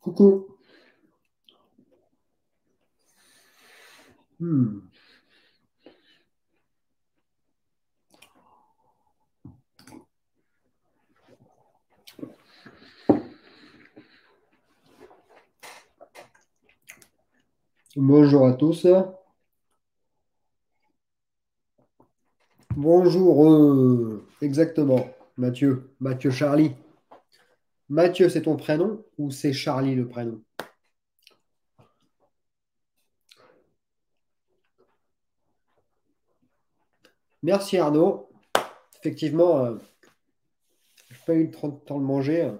Coucou. Hmm. Bonjour à tous. Bonjour, exactement. Mathieu. Mathieu Charlie. Mathieu, c'est ton prénom ou c'est Charlie le prénom? Merci Arnaud. Effectivement, je n'ai pas eu trop de temps de manger.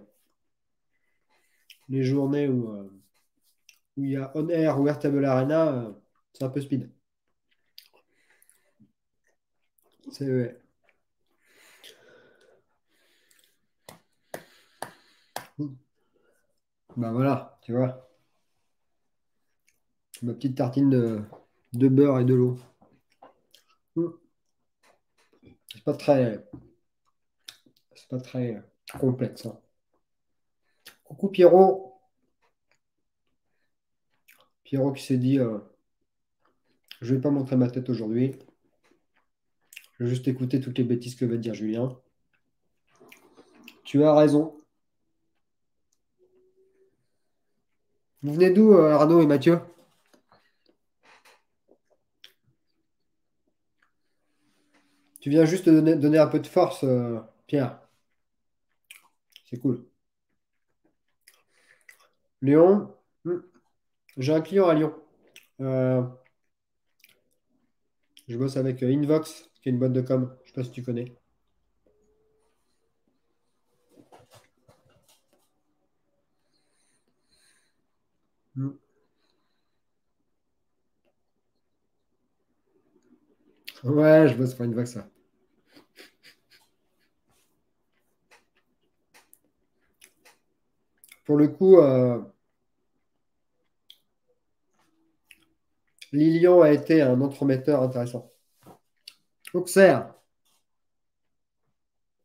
Les journées où il y a On Air ou Airtable Arena, c'est un peu speed. Ouais. Bah voilà, tu vois. Ma petite tartine de beurre et de l'eau. Hmm. C'est pas très complexe, hein. Coucou Pierrot. Pierrot qui s'est dit je vais pas montrer ma tête aujourd'hui. Je vais juste écouter toutes les bêtises que va dire Julien. Tu as raison. Vous venez d'où, Arnaud et Mathieu? Tu viens juste de donner un peu de force, Pierre. C'est cool. Léon, hmm, j'ai un client à Lyon. Euh, je bosse avec Invox, qui est une boîte de com. Je sais pas si tu connais. Hmm. Ouais, je bosse pour Invox, ça. Pour le coup, Lilian a été un entremetteur intéressant. Auxerre.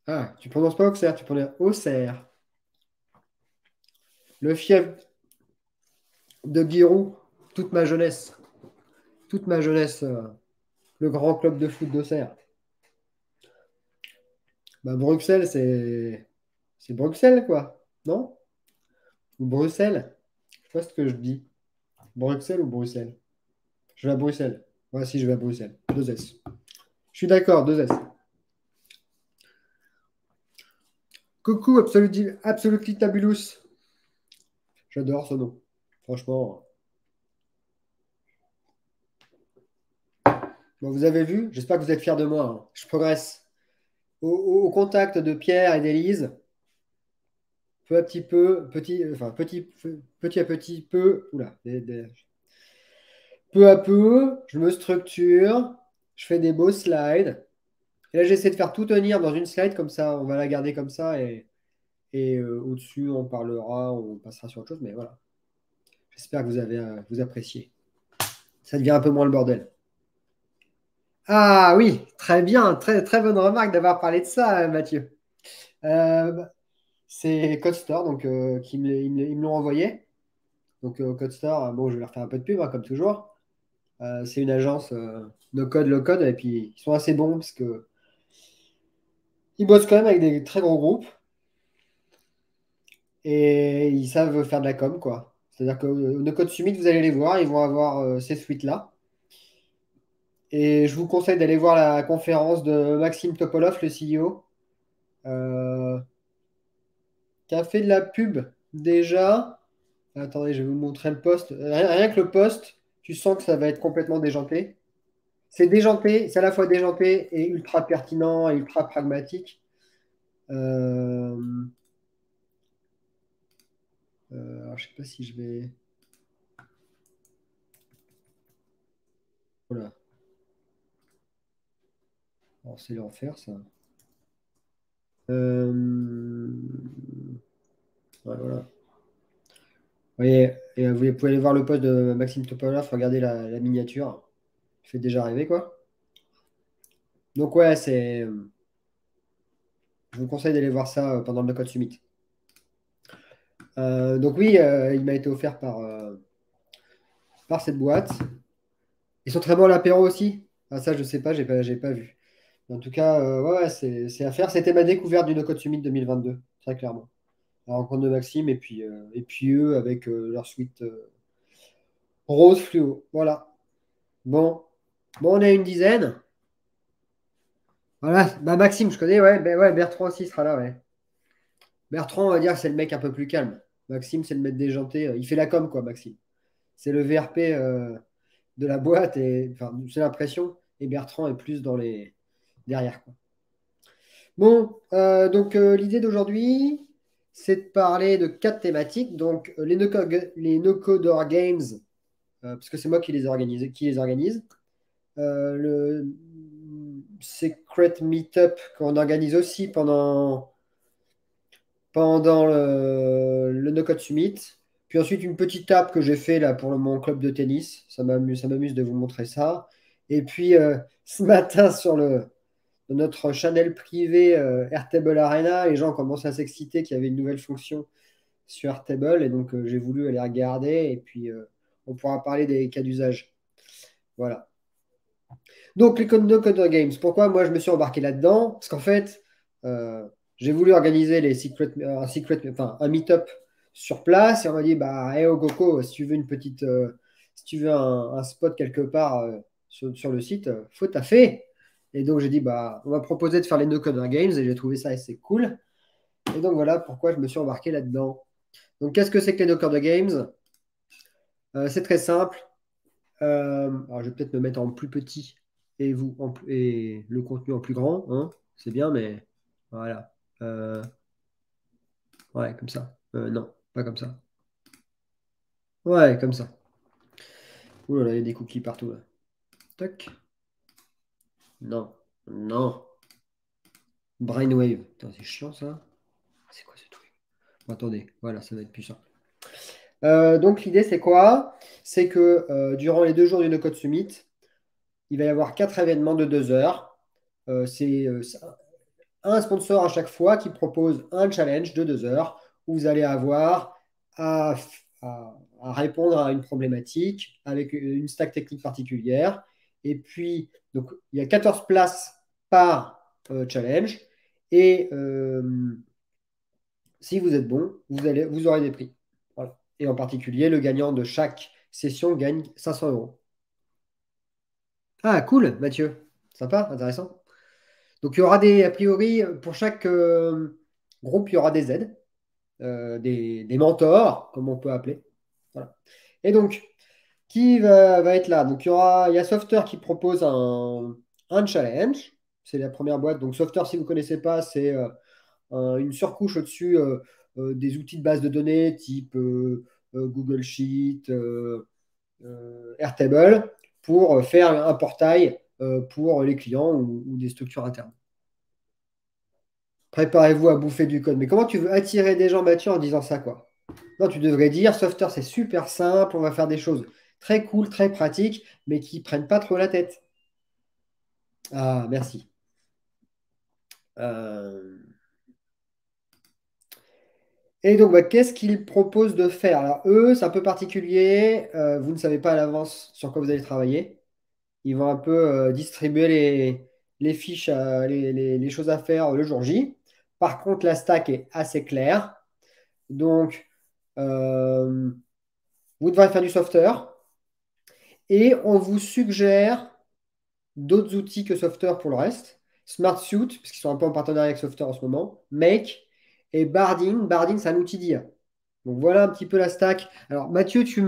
Ah, tu prononces pas Auxerre, tu prononces Auxerre. Le fief de Giroud, toute ma jeunesse. Toute ma jeunesse, le grand club de foot d'Auxerre. Bah, Bruxelles, c'est Bruxelles, quoi. Non? Ou Bruxelles? Je sais pas ce que je dis. Bruxelles ou Bruxelles? Je vais à Bruxelles. Ouais, si, je vais à Bruxelles. Deux S. Je suis d'accord, deux S. Coucou, Absolutely Tabulous. J'adore ce nom. Franchement. Bon, vous avez vu? J'espère que vous êtes fiers de moi, hein. Je progresse. Au contact de Pierre et d'Élise, peu à petit peu, petit à petit, oula, peu à peu, je me structure, je fais des beaux slides. Et là, j'essaie de faire tout tenir dans une slide, comme ça, on va la garder comme ça, et au-dessus, on parlera, on passera sur autre chose, mais voilà. J'espère que vous appréciez. Ça devient un peu moins le bordel. Ah oui, très bien, très, très bonne remarque d'avoir parlé de ça, Mathieu. Bah, c'est CodeStore donc, ils me l'ont envoyé. Donc, CodeStore, bon, je vais leur faire un peu de pub, hein, comme toujours. C'est une agence no code, low code, et puis ils sont assez bons parce que ils bossent quand même avec des très gros groupes et ils savent faire de la com, quoi. C'est-à-dire que no code Summit, vous allez les voir, ils vont avoir ces suites-là. Et je vous conseille d'aller voir la conférence de Maxime Topolov, le CEO, euh, qui a fait de la pub déjà. Attendez, je vais vous montrer le post. Rien que le post, tu sens que ça va être complètement déjanté. C'est déjanté, c'est à la fois déjanté et ultra pertinent et ultra pragmatique. Euh, alors, je sais pas si je vais. Voilà. Alors, c'est l'enfer, ça. Euh, ouais, voilà. Oui, et vous pouvez aller voir le post de Maxime Topolov, regardez la miniature. Il fait déjà rêver, quoi. Donc, ouais, je vous conseille d'aller voir ça pendant le Code Summit. Donc oui, il m'a été offert par cette boîte. Ils sont très bons à l'apéro aussi. Ah, ça, je sais pas, j'ai pas vu. En tout cas, ouais, ouais, c'est à faire. C'était ma découverte du No Code Summit 2022, très clairement. La rencontre de Maxime et puis eux avec leur suite rose fluo. Voilà. Bon. Bon, on est à une dizaine. Voilà. Bah, Maxime, je connais, ouais. Ouais, Bertrand aussi sera là, ouais. Bertrand, on va dire, c'est le mec un peu plus calme. Maxime, c'est le mec déjanté. Il fait la com, quoi, Maxime. C'est le VRP de la boîte, et enfin, c'est l'impression. Et Bertrand est plus dans les derrière, quoi. Bon, donc l'idée d'aujourd'hui, c'est de parler de quatre thématiques. Donc les no-codeur games, parce que c'est moi qui les organise. Le Secret Meetup qu'on organise aussi pendant le No Code Summit. Puis ensuite, une petite table que j'ai fait là pour mon club de tennis. Ça m'amuse de vous montrer ça. Et puis, ce matin, dans notre channel privé Airtable Arena, les gens commencent à s'exciter qu'il y avait une nouvelle fonction sur Airtable. Et donc, j'ai voulu aller regarder. Et puis, on pourra parler des cas d'usage. Voilà. Donc, les No Coder Games, pourquoi moi je me suis embarqué là-dedans? Parce qu'en fait, euh, j'ai voulu organiser enfin, un meet-up sur place et on m'a dit, bah, hey, Ogoko, si tu veux si tu veux un spot quelque part sur le site, faut taffer. Et donc, j'ai dit, bah, on m'a proposé de faire les No Coder Games et j'ai trouvé ça assez cool. Et donc, voilà pourquoi je me suis embarqué là-dedans. Donc, qu'est-ce que c'est que les No Coder Games? C'est très simple. Alors, je vais peut-être me mettre en plus petit et le contenu en plus grand, hein. C'est bien, mais voilà. Ouais, comme ça. Non, pas comme ça. Ouais, comme ça. Ouh là là, il y a des cookies partout là. Tac. Non, non. Brainwave. Putain, c'est chiant ça. C'est quoi ce truc? Bon, attendez, voilà, ça va être plus simple. Donc l'idée c'est quoi? C'est que durant les 2 jours du No Code Summit, il va y avoir 4 événements de 2 heures. C'est un sponsor à chaque fois qui propose un challenge de 2 heures où vous allez avoir à répondre à une problématique avec une stack technique particulière. Et puis, donc, il y a 14 places par challenge. Et si vous êtes bon, vous aurez des prix. Voilà. Et en particulier, le gagnant de chaque session gagne 500 euros. Ah, cool, Mathieu. Sympa, intéressant. Donc, il y aura a priori, pour chaque groupe, il y aura des aides, des mentors, comme on peut appeler. Voilà. Et donc, qui va être là? Donc, il y a Softer qui propose un challenge. C'est la première boîte. Donc, Softer, si vous ne connaissez pas, c'est une surcouche au-dessus des outils de base de données type Google Sheet, Airtable, pour faire un portail pour les clients ou des structures internes. Préparez-vous à bouffer du code. Mais comment tu veux attirer des gens, Mathieu, en disant ça, quoi? Non, tu devrais dire, Softer, c'est super simple, on va faire des choses très cool, très pratiques, mais qui prennent pas trop la tête. Ah, merci. Euh, Et donc, bah, qu'est-ce qu'ils proposent de faire? Alors, eux, c'est un peu particulier. Vous ne savez pas à l'avance sur quoi vous allez travailler. Ils vont un peu distribuer les fiches, les choses à faire le jour J. Par contre, la stack est assez claire. Donc, euh, vous devrez faire du software et on vous suggère d'autres outils que Software pour le reste. SmartSuite, parce qu'ils sont un peu en partenariat avec Software en ce moment. Make et Bardin. Bardin, c'est un outil d'IA. Donc voilà un petit peu la stack. Alors Mathieu, tu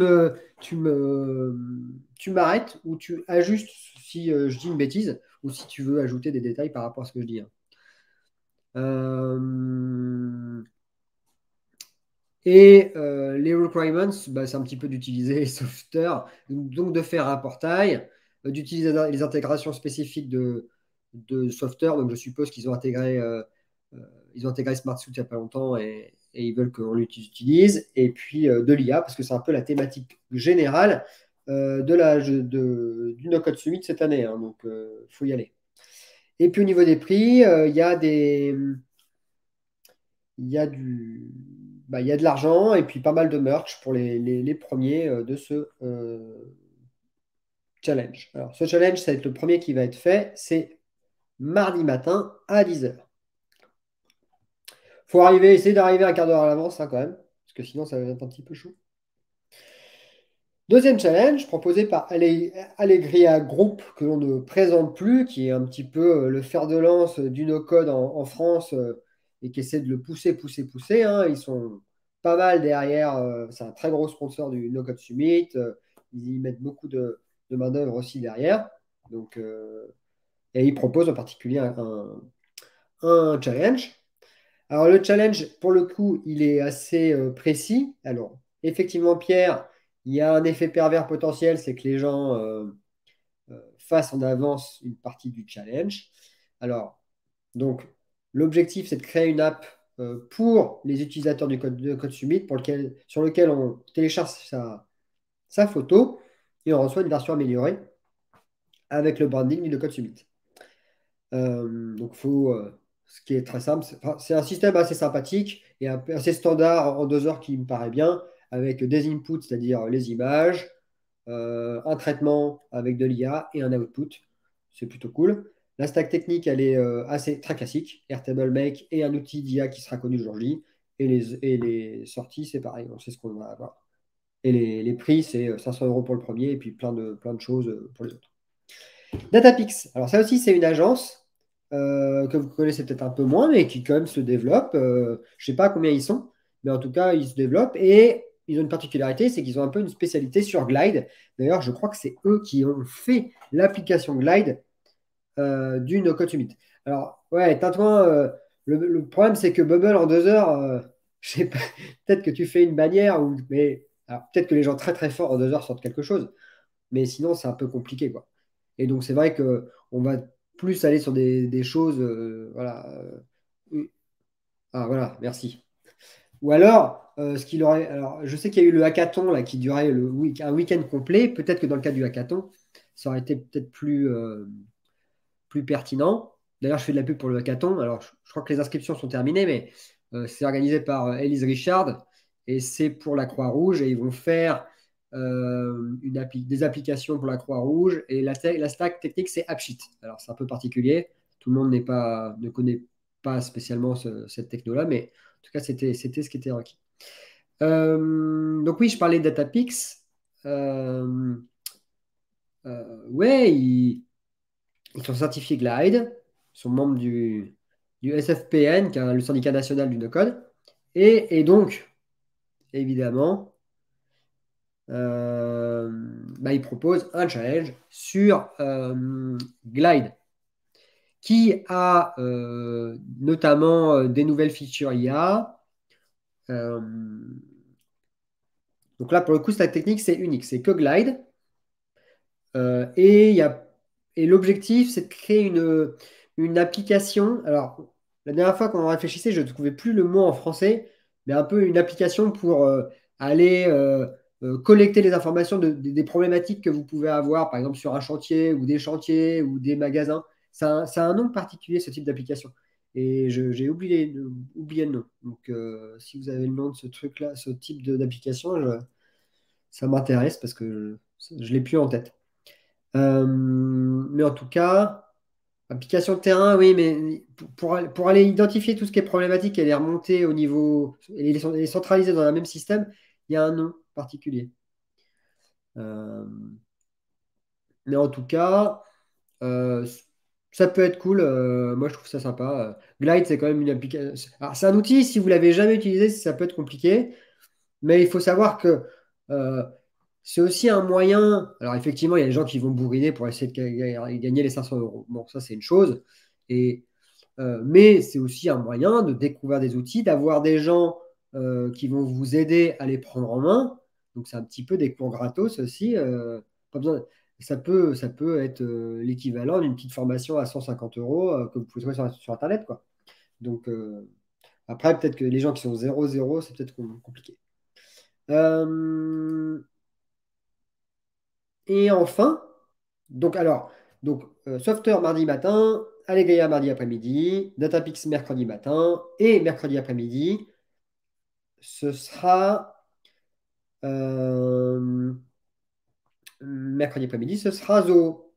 m'arrêtes ou tu ajustes si je dis une bêtise ou si tu veux ajouter des détails par rapport à ce que je dis, hein. Euh, les requirements, bah, c'est un petit peu d'utiliser les softwares, donc de faire un portail, d'utiliser les intégrations spécifiques de software. Donc je suppose qu'ils ils ont intégré SmartSuite il n'y a pas longtemps et ils veulent qu'on l'utilise. Et puis de l'IA, parce que c'est un peu la thématique générale du No Code Summit cette année, hein. Donc il faut y aller. Et puis au niveau des prix, il y a bah, il y a de l'argent et puis pas mal de merch pour les premiers de ce challenge. Alors, ce challenge, ça va être le premier qui va être fait. C'est mardi matin à 10 h. Faut essayer d'arriver un quart d'heure à l'avance hein, quand même, parce que sinon ça va être un petit peu chaud. Deuxième challenge proposé par Allegria Group, que l'on ne présente plus, qui est un petit peu le fer de lance du no-code en France et qui essaie de le pousser, pousser, pousser, hein. Ils sont pas mal derrière. C'est un très gros sponsor du No-Code Summit. Ils y mettent beaucoup de main-d'œuvre aussi derrière. Donc, et ils proposent en particulier un challenge. Alors, le challenge, pour le coup, il est assez précis. Alors, effectivement, Pierre, il y a un effet pervers potentiel, c'est que les gens fassent en avance une partie du challenge. Alors, donc, l'objectif, c'est de créer une app pour les utilisateurs de Code Summit sur lequel on télécharge sa photo et on reçoit une version améliorée avec le branding du Code Summit. Donc, ce qui est très simple, c'est un système assez sympathique et assez standard en 2 heures qui me paraît bien, avec des inputs, c'est-à-dire les images, un traitement avec de l'IA et un output. C'est plutôt cool. La stack technique, elle est assez très classique. Airtable Make et un outil d'IA qui sera connu le jour J. Et les sorties, c'est pareil, on sait ce qu'on va avoir. Et les prix, c'est 500 € pour le premier et puis plein de choses pour les autres. Datapix. Alors ça aussi, c'est une agence que vous connaissez peut-être un peu moins, mais qui quand même se développe. Je ne sais pas combien ils sont, mais en tout cas, ils se développent. Et ils ont une particularité, c'est qu'ils ont un peu une spécialité sur Glide. D'ailleurs, je crois que c'est eux qui ont fait l'application Glide du No Code Summit. Alors, ouais, Tintouin, le problème, c'est que Bubble en 2 heures, je sais pas, peut-être que tu fais une bannière, mais alors, peut-être que les gens très très forts en 2 heures sortent quelque chose, mais sinon, c'est un peu compliqué, quoi. Et donc, c'est vrai qu'on va plus aller sur des choses. Voilà. Ah, voilà, merci. Ou alors, ce qu'il aurait. Alors, je sais qu'il y a eu le hackathon là, qui durait un week-end complet. Peut-être que dans le cas du hackathon, ça aurait été peut-être plus pertinent. D'ailleurs, je fais de la pub pour le hackathon. Alors, je crois que les inscriptions sont terminées, mais c'est organisé par Elise Richard et c'est pour la Croix-Rouge et ils vont faire des applications pour la Croix-Rouge et la stack technique, c'est AppSheet. Alors, c'est un peu particulier. Tout le monde ne connaît pas spécialement cette techno-là, mais en tout cas, c'était ce qui était requis. Donc oui, je parlais de Datapix. Ouais, ils sont certifiés Glide, ils sont membres du SFPN, qui est le syndicat national du no-code. Et donc, évidemment, ils proposent un challenge sur Glide, qui a notamment des nouvelles features IA. Euh, donc là, pour le coup, cette technique, c'est unique. C'est que Glide. Et, et l'objectif, c'est de créer une application. Alors, la dernière fois qu'on réfléchissait, je ne trouvais plus le mot en français, mais un peu une application pour aller collecter les informations des problématiques que vous pouvez avoir, par exemple sur un chantier ou des chantiers ou des magasins. Ça a un nom particulier, ce type d'application. Et j'ai oublié le nom. Donc, si vous avez le nom de ce truc-là, ce type d'application, ça m'intéresse parce que je ne l'ai plus en tête. Mais en tout cas, application de terrain, oui, mais pour aller identifier tout ce qui est problématique et les remonter au niveau et les centraliser dans un même système, il y a un nom particulier. Euh, mais en tout cas, euh, ça peut être cool. Moi, je trouve ça sympa. Glide, c'est quand même une application. Alors, c'est un outil, si vous l'avez jamais utilisé, ça peut être compliqué. Mais il faut savoir que euh, c'est aussi un moyen. Alors, effectivement, il y a des gens qui vont bourriner pour essayer de gagner les 500 euros. Bon, ça, c'est une chose. Mais c'est aussi un moyen de découvrir des outils, d'avoir des gens qui vont vous aider à les prendre en main. Donc, c'est un petit peu des cours gratos aussi. Pas besoin, ça peut être l'équivalent d'une petite formation à 150 euros que vous pouvez trouver sur Internet, quoi. Donc, après, peut-être que les gens qui sont 0-0, c'est peut-être compliqué. Euh, et enfin, Software mardi matin, Allegria mardi après-midi, Datapix mercredi matin et mercredi après-midi, ce sera euh, mercredi après-midi, ce sera Zoho.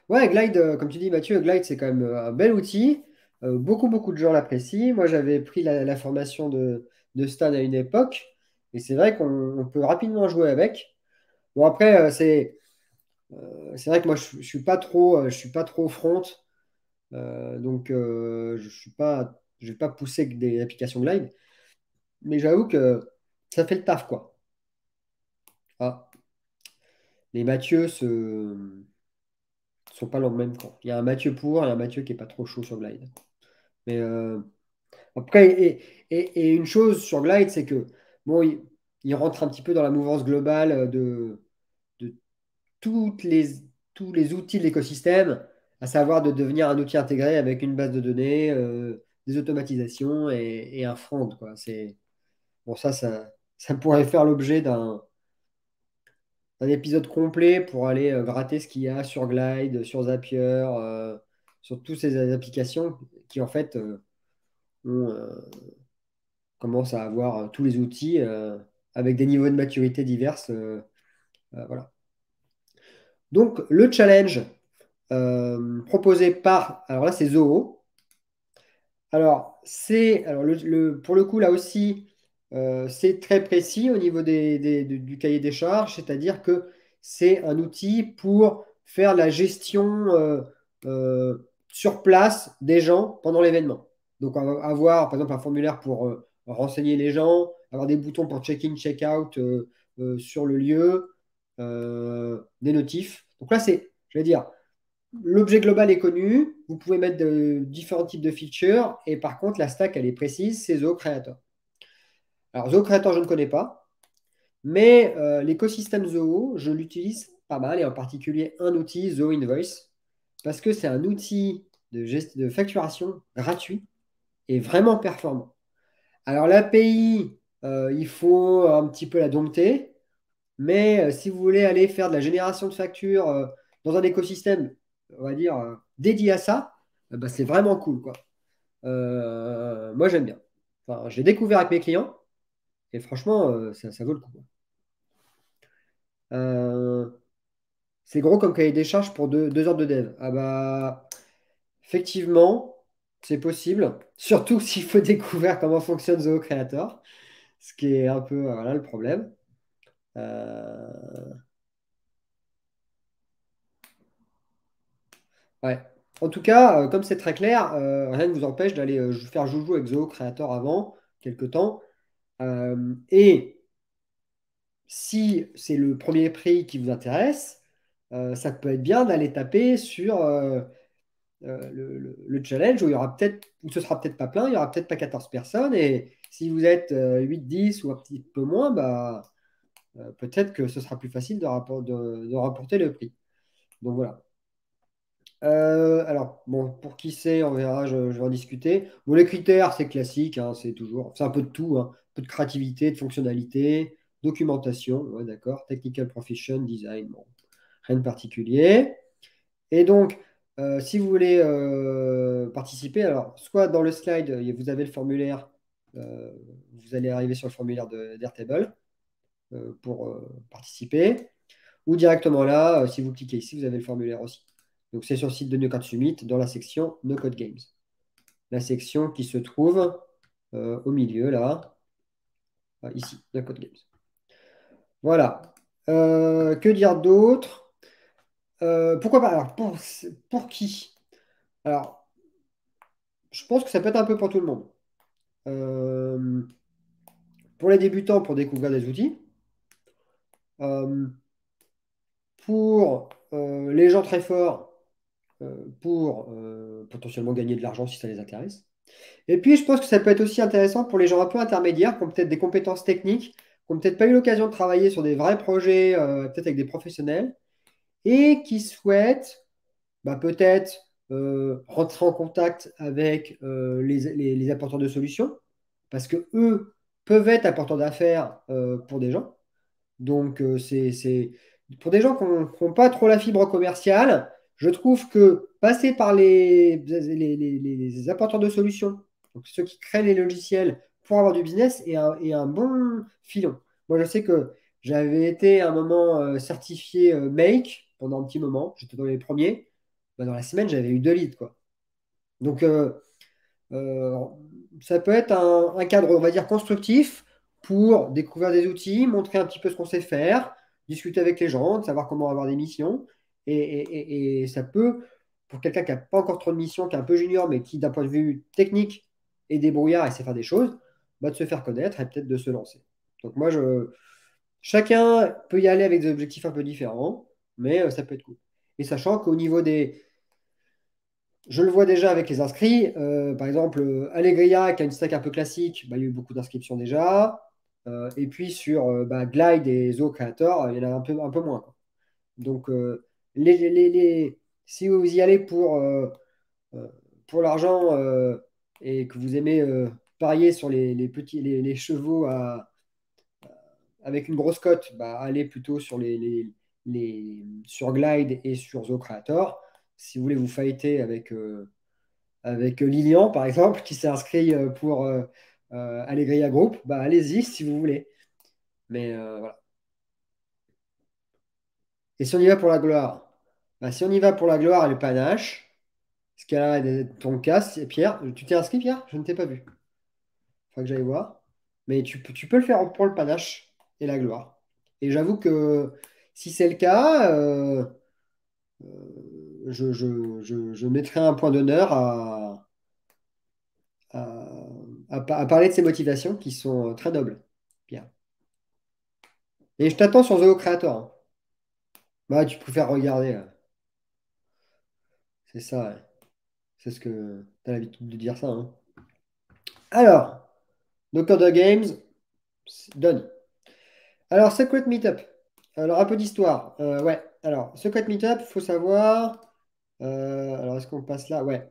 Ouais, Glide, comme tu dis, Mathieu, Glide, c'est quand même un bel outil. Beaucoup de gens l'apprécient. Moi, j'avais pris la formation de Stan à une époque, et c'est vrai qu'on peut rapidement jouer avec. Bon, après, c'est vrai que moi, je suis pas trop front, donc je vais pas pousser que des applications Glide, mais j'avoue que ça fait le taf, quoi. Ah, les Mathieu sont pas dans le même camp. Il y a un Mathieu pour et un Mathieu qui est pas trop chaud sur Glide. Mais après, et une chose sur Glide, c'est que bon, il rentre un petit peu dans la mouvance globale de toutes les, tous les outils de l'écosystème, à savoir de devenir un outil intégré avec une base de données, des automatisations et un front, quoi. Bon, ça pourrait faire l'objet d'un épisode complet pour aller gratter ce qu'il y a sur Glide, sur Zapier, sur toutes ces applications qui en fait ont, commencent à avoir tous les outils avec des niveaux de maturité divers. Voilà. Donc le challenge proposé par, alors là c'est Zoho. Alors, pour le coup, là aussi, c'est très précis au niveau du cahier des charges, c'est-à-dire que c'est un outil pour faire la gestion sur place des gens pendant l'événement. Donc, on va avoir, par exemple, un formulaire pour renseigner les gens, avoir des boutons pour check-in, check-out sur le lieu, des notifs. Donc là, je vais dire, l'objet global est connu, vous pouvez mettre différents types de features, et par contre, la stack, elle est précise, c'est Zoho Creator. Alors, Zoho Creator, je ne connais pas, mais l'écosystème Zoho, je l'utilise pas mal, et en particulier un outil, Zoho Invoice, parce que c'est un outil de facturation gratuit et vraiment performant. Alors, l'API, il faut un petit peu la dompter, mais si vous voulez aller faire de la génération de factures dans un écosystème, on va dire, dédié à ça, bah, c'est vraiment cool, quoi. Moi, j'aime bien. Enfin, je l'ai découvert avec mes clients et franchement, ça vaut le coup, quoi. Euh, c'est gros comme cahier des charges pour 2 heures de dev. Ah bah, effectivement, c'est possible. Surtout s'il faut découvrir comment fonctionne Zoho Creator, ce qui est un peu voilà, le problème. Euh, Ouais. En tout cas, comme c'est très clair, rien ne vous empêche d'aller faire joujou avec Zoho Creator avant, quelque temps. Et si c'est le premier prix qui vous intéresse, ça peut être bien d'aller taper sur le challenge où il y aura peut-être, où ce sera peut-être pas plein, il y aura peut-être pas 14 personnes. Et si vous êtes 8-10 ou un petit peu moins, bah, peut-être que ce sera plus facile de rapporter le prix. Donc voilà. Alors, bon, pour qui c'est, on verra, je vais en discuter. Bon, les critères, c'est classique, hein, c'est un peu de tout, hein, un peu de créativité, de fonctionnalité, documentation, ouais, d'accord, technical profession, design, bon, rien de particulier. Et donc, si vous voulez participer, alors, soit dans le slide, vous avez le formulaire, euh, vous allez arriver sur le formulaire d'Airtable pour participer. Ou directement là, si vous cliquez ici, vous avez le formulaire aussi. Donc c'est sur le site de No Code Summit dans la section No Code Games. La section qui se trouve au milieu là, ici, No Code Games. Voilà. Que dire d'autre? Pourquoi pas? Alors pour qui? Alors, je pense que ça peut être un peu pour tout le monde. Euh, pour les débutants, pour découvrir des outils. Euh, pour les gens très forts, pour potentiellement gagner de l'argent si ça les intéresse. Et puis, je pense que ça peut être aussi intéressant pour les gens un peu intermédiaires, qui ont peut-être des compétences techniques, qui n'ont peut-être pas eu l'occasion de travailler sur des vrais projets, peut-être avec des professionnels, et qui souhaitent bah, peut-être rentrer en contact avec les apporteurs de solutions, parce que eux peuvent être apporteurs d'affaires pour des gens. Donc, c'est pour des gens qui n'ont pas trop la fibre commerciale, je trouve que passer par les apporteurs de solutions, donc ceux qui créent les logiciels pour avoir du business et un bon filon. Moi, je sais que j'avais été à un moment certifié Make pendant un petit moment. J'étais dans les premiers. Bah, dans la semaine, j'avais eu 2 leads, quoi. Donc, euh, ça peut être un cadre, on va dire, constructif pour découvrir des outils, montrer un petit peu ce qu'on sait faire, discuter avec les gens, savoir comment avoir des missions. Et ça peut, pour quelqu'un qui n'a pas encore trop de missions, qui est un peu junior, mais qui, d'un point de vue technique, est débrouillard et sait faire des choses, bah, de se faire connaître et peut-être de se lancer. Donc moi, chacun peut y aller avec des objectifs un peu différents, mais ça peut être cool. Et sachant qu'au niveau des, je le vois déjà avec les inscrits. Par exemple, Allegria, qui a une stack un peu classique, bah, il y a eu beaucoup d'inscriptions déjà. Et puis sur bah, Glide et Zo Creator, il y en a un peu moins, quoi. Donc, si vous y allez euh, pour l'argent et que vous aimez parier sur les chevaux avec une grosse cote, bah, allez plutôt sur sur Glide et sur Zo Creator. Si vous voulez vous fighter avec Lilian, par exemple, qui s'est inscrit pour Allegria Group, bah, allez-y si vous voulez. Mais voilà. Et si on y va pour la gloire, bah, si on y va pour la gloire et le panache, ce qui a l'air d'être ton cas, c'est Pierre. Tu t'es inscrit, Pierre? Je ne t'ai pas vu. Faut que j'aille voir. Mais tu peux le faire pour le panache et la gloire. Et j'avoue que si c'est le cas, je mettrai un point d'honneur à, à parler de ces motivations qui sont très nobles, Pierre. Et je t'attends sur The Creator, hein. Bah, tu préfères regarder. C'est ça, ouais. C'est ce que tu as l'habitude de dire ça, hein. Alors, No Code Games, donne. Alors, Secret Meetup. Alors, un peu d'histoire. Ouais. Alors, Secret Meetup, il faut savoir. Alors, est-ce qu'on passe là? Ouais.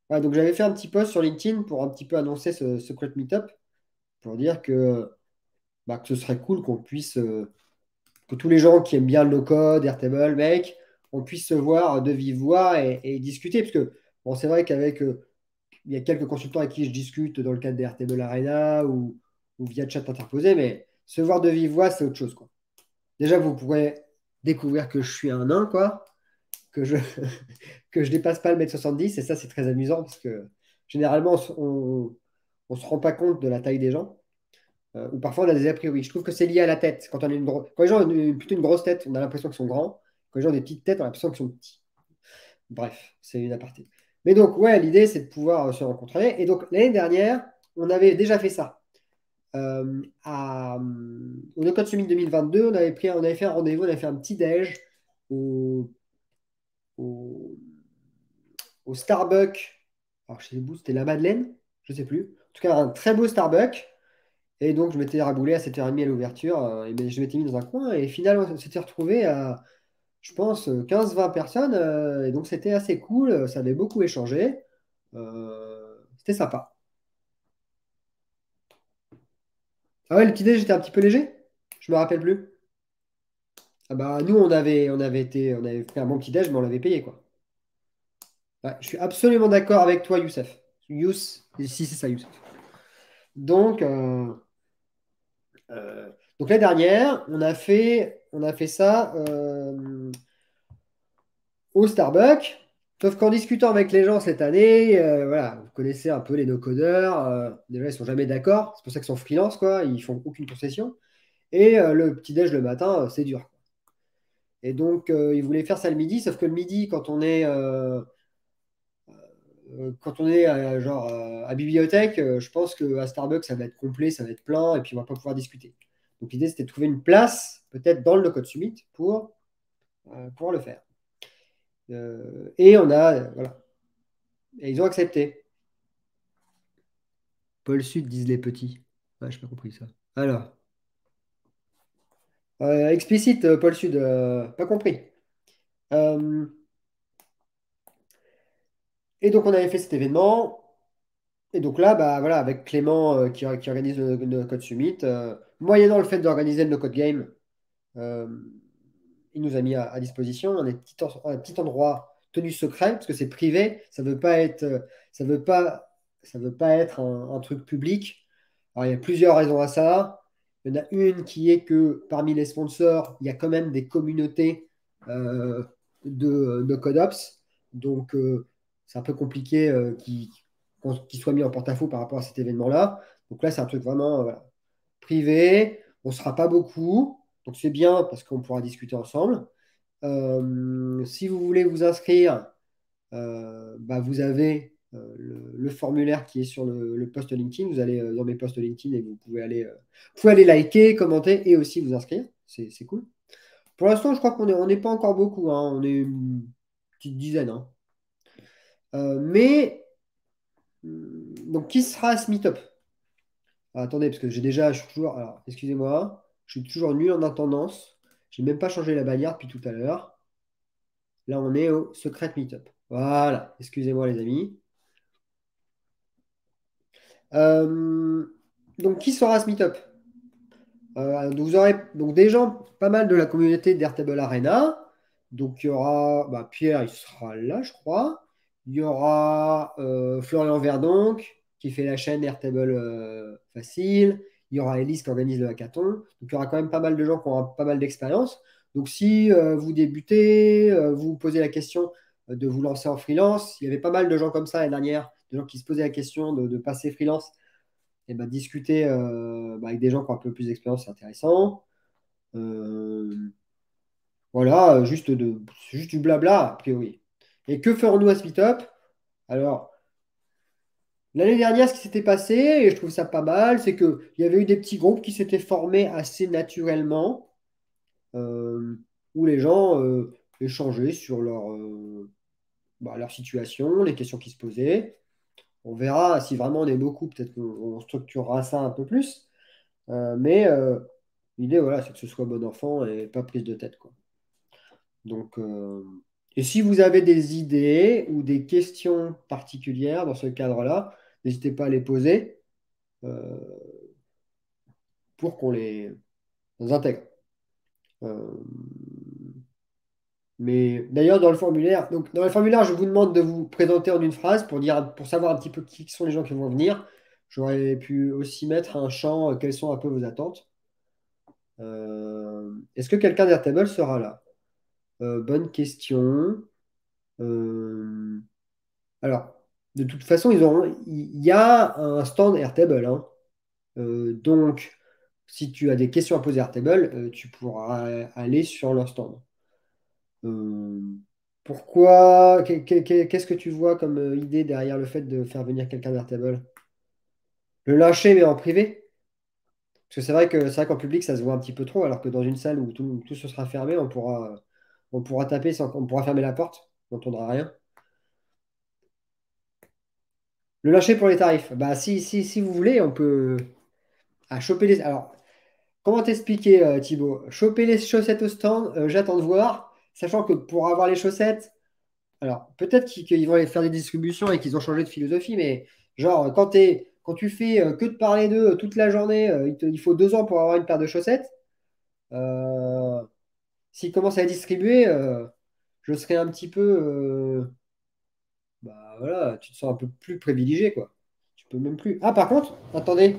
Ouais, donc, j'avais fait un petit post sur LinkedIn pour un petit peu annoncer ce Secret Meetup, pour dire bah, que ce serait cool qu'on puisse, que tous les gens qui aiment bien le no-code, Airtable, Make, on puisse se voir de vive voix et discuter. Parce que, bon, c'est vrai qu'avec il y a quelques consultants avec qui je discute dans le cadre des RTB Arena ou via chat interposé, mais se voir de vive voix, c'est autre chose, quoi. Déjà, vous pourrez découvrir que je suis un nain, quoi, que je que je dépasse pas le mètre 70, et ça, c'est très amusant parce que généralement, on se rend pas compte de la taille des gens, ou parfois on a des a priori. Je trouve que c'est lié à la tête. Quand les gens ont plutôt une grosse tête, on a l'impression qu'ils sont grands. Quand les gens ont des petites têtes, on a l'impression qu'ils sont petits. Bref, c'est une aparté. Mais donc, ouais, l'idée, c'est de pouvoir se rencontrer. Et donc, l'année dernière, on avait déjà fait ça. Au No Code Summit 2022, on avait fait un rendez-vous, on avait fait un petit déj au, au, au Starbucks. Alors, je sais plus, c'était la Madeleine, je sais plus. En tout cas, un très beau Starbucks. Et donc, je m'étais raboulé à 7h30 à l'ouverture. Je m'étais mis dans un coin. Et finalement, on s'était retrouvé à, je pense, 15-20 personnes. Et donc, c'était assez cool. Ça avait beaucoup échangé. C'était sympa. Ah ouais, le petit déj était un petit peu léger? Je me rappelle plus. Ah bah, nous, on avait fait un bon petit déj, mais on l'avait payé, quoi. Ouais, je suis absolument d'accord avec toi, Youssef. Si c'est ça, Youssef. Donc, euh, donc la dernière, on a fait ça au Starbucks. Sauf qu'en discutant avec les gens cette année, voilà, vous connaissez un peu les no-codeurs. Déjà, ils sont jamais d'accord. C'est pour ça qu'ils sont freelance, quoi. Ils font aucune concession. Et le petit déj le matin, c'est dur. Et donc, ils voulaient faire ça le midi, sauf que le midi, quand on est genre à bibliothèque, je pense qu'à Starbucks, ça va être complet, ça va être plein, et puis on va pas pouvoir discuter. Donc l'idée, c'était de trouver une place, peut-être dans le No Code Summit, pour pouvoir le faire. Et on a, voilà. Et ils ont accepté. Pôle Sud, disent les petits. Ouais, je n'ai pas compris ça. Alors, explicite, Pôle Sud, pas compris. Euh, et donc, on avait fait cet événement. Et donc là, bah, voilà, avec Clément qui organise le Code Summit, moyennant le fait d'organiser le No Code Game, euh, il nous a mis à disposition un petit endroit tenu secret, parce que c'est privé, ça veut pas être un truc public. Alors, il y a plusieurs raisons à ça. Il y en a une qui est que parmi les sponsors, il y a quand même des communautés euh, de CodeOps. Donc, c'est un peu compliqué qu'ils soient mis en porte-à-faux par rapport à cet événement-là. Donc là, c'est un truc vraiment voilà, privé. On ne sera pas beaucoup. Donc, c'est bien parce qu'on pourra discuter ensemble. Si vous voulez vous inscrire, bah, vous avez le formulaire qui est sur le post LinkedIn. Vous allez dans mes posts LinkedIn et vous pouvez aller liker, commenter et aussi vous inscrire. C'est cool. Pour l'instant, je crois on n'est pas encore beaucoup, hein. On est une petite dizaine, hein. Mais, donc, qui sera à ce meet-up? Ah, attendez, parce que je suis toujours, alors, excusez-moi, je suis toujours nul en attendance. Je n'ai même pas changé la bannière depuis tout à l'heure. Là, on est au secret meet-up. Voilà, excusez-moi les amis. Euh, donc, qui sera à ce meet-up? Donc vous aurez donc des gens, pas mal de la communauté d'Airtable Arena. Donc il y aura bah, Pierre, il sera là, je crois. Il y aura Florian Verdonck qui fait la chaîne Airtable Facile. Il y aura Elise qui organise le hackathon. Donc il y aura quand même pas mal de gens qui ont pas mal d'expérience. Donc si vous débutez, vous vous posez la question de vous lancer en freelance, il y avait pas mal de gens comme ça l'année dernière, de gens qui se posaient la question de passer freelance et bah, discuter bah, avec des gens qui ont un peu plus d'expérience, c'est intéressant. Euh, voilà, c'est juste du blabla, a priori. Et que ferons-nous à ce meet-up? Alors, l'année dernière, ce qui s'était passé, et je trouve ça pas mal, c'est qu'il y avait eu des petits groupes qui s'étaient formés assez naturellement, euh, où les gens échangeaient sur leur situation, les questions qui se posaient. On verra si vraiment on est beaucoup, peut-être qu'on structurera ça un peu plus. Mais l'idée, voilà, c'est que ce soit bon enfant et pas prise de tête, quoi. Donc, et si vous avez des idées ou des questions particulières dans ce cadre-là, n'hésitez pas à les poser euh, pour qu'on les intègre. Euh, mais d'ailleurs, dans le formulaire, je vous demande de vous présenter en une phrase pour savoir un petit peu qui sont les gens qui vont venir. J'aurais pu aussi mettre un champ, quelles sont un peu vos attentes. Est-ce que quelqu'un d'Airtable sera là? Bonne question. Euh, alors, de toute façon, il y a un stand Airtable, hein. Donc, si tu as des questions à poser à Airtable, tu pourras aller sur leur stand. Euh, pourquoi? Qu'est-ce que tu vois comme idée derrière le fait de faire venir quelqu'un d'Airtable? Le lyncher, mais en privé? Parce que c'est vrai qu'en public, ça se voit un petit peu trop, alors que dans une salle où tout se sera fermé, on pourra taper on pourra fermer la porte, on n'entendra rien. Le lâcher pour les tarifs. Bah, si vous voulez, on peut choper les. Alors, comment t'expliquer, Thibaut? Choper les chaussettes au stand, j'attends de voir, sachant que pour avoir les chaussettes, alors peut-être qu'ils vont aller faire des distributions et qu'ils ont changé de philosophie, mais genre, quand tu fais que de parler d'eux toute la journée, il faut 2 ans pour avoir une paire de chaussettes. Euh, S'ils commencent à les distribuer, je serais un petit peu. Bah voilà, tu te sens un peu plus privilégié, quoi. Tu peux même plus. Ah, par contre, attendez.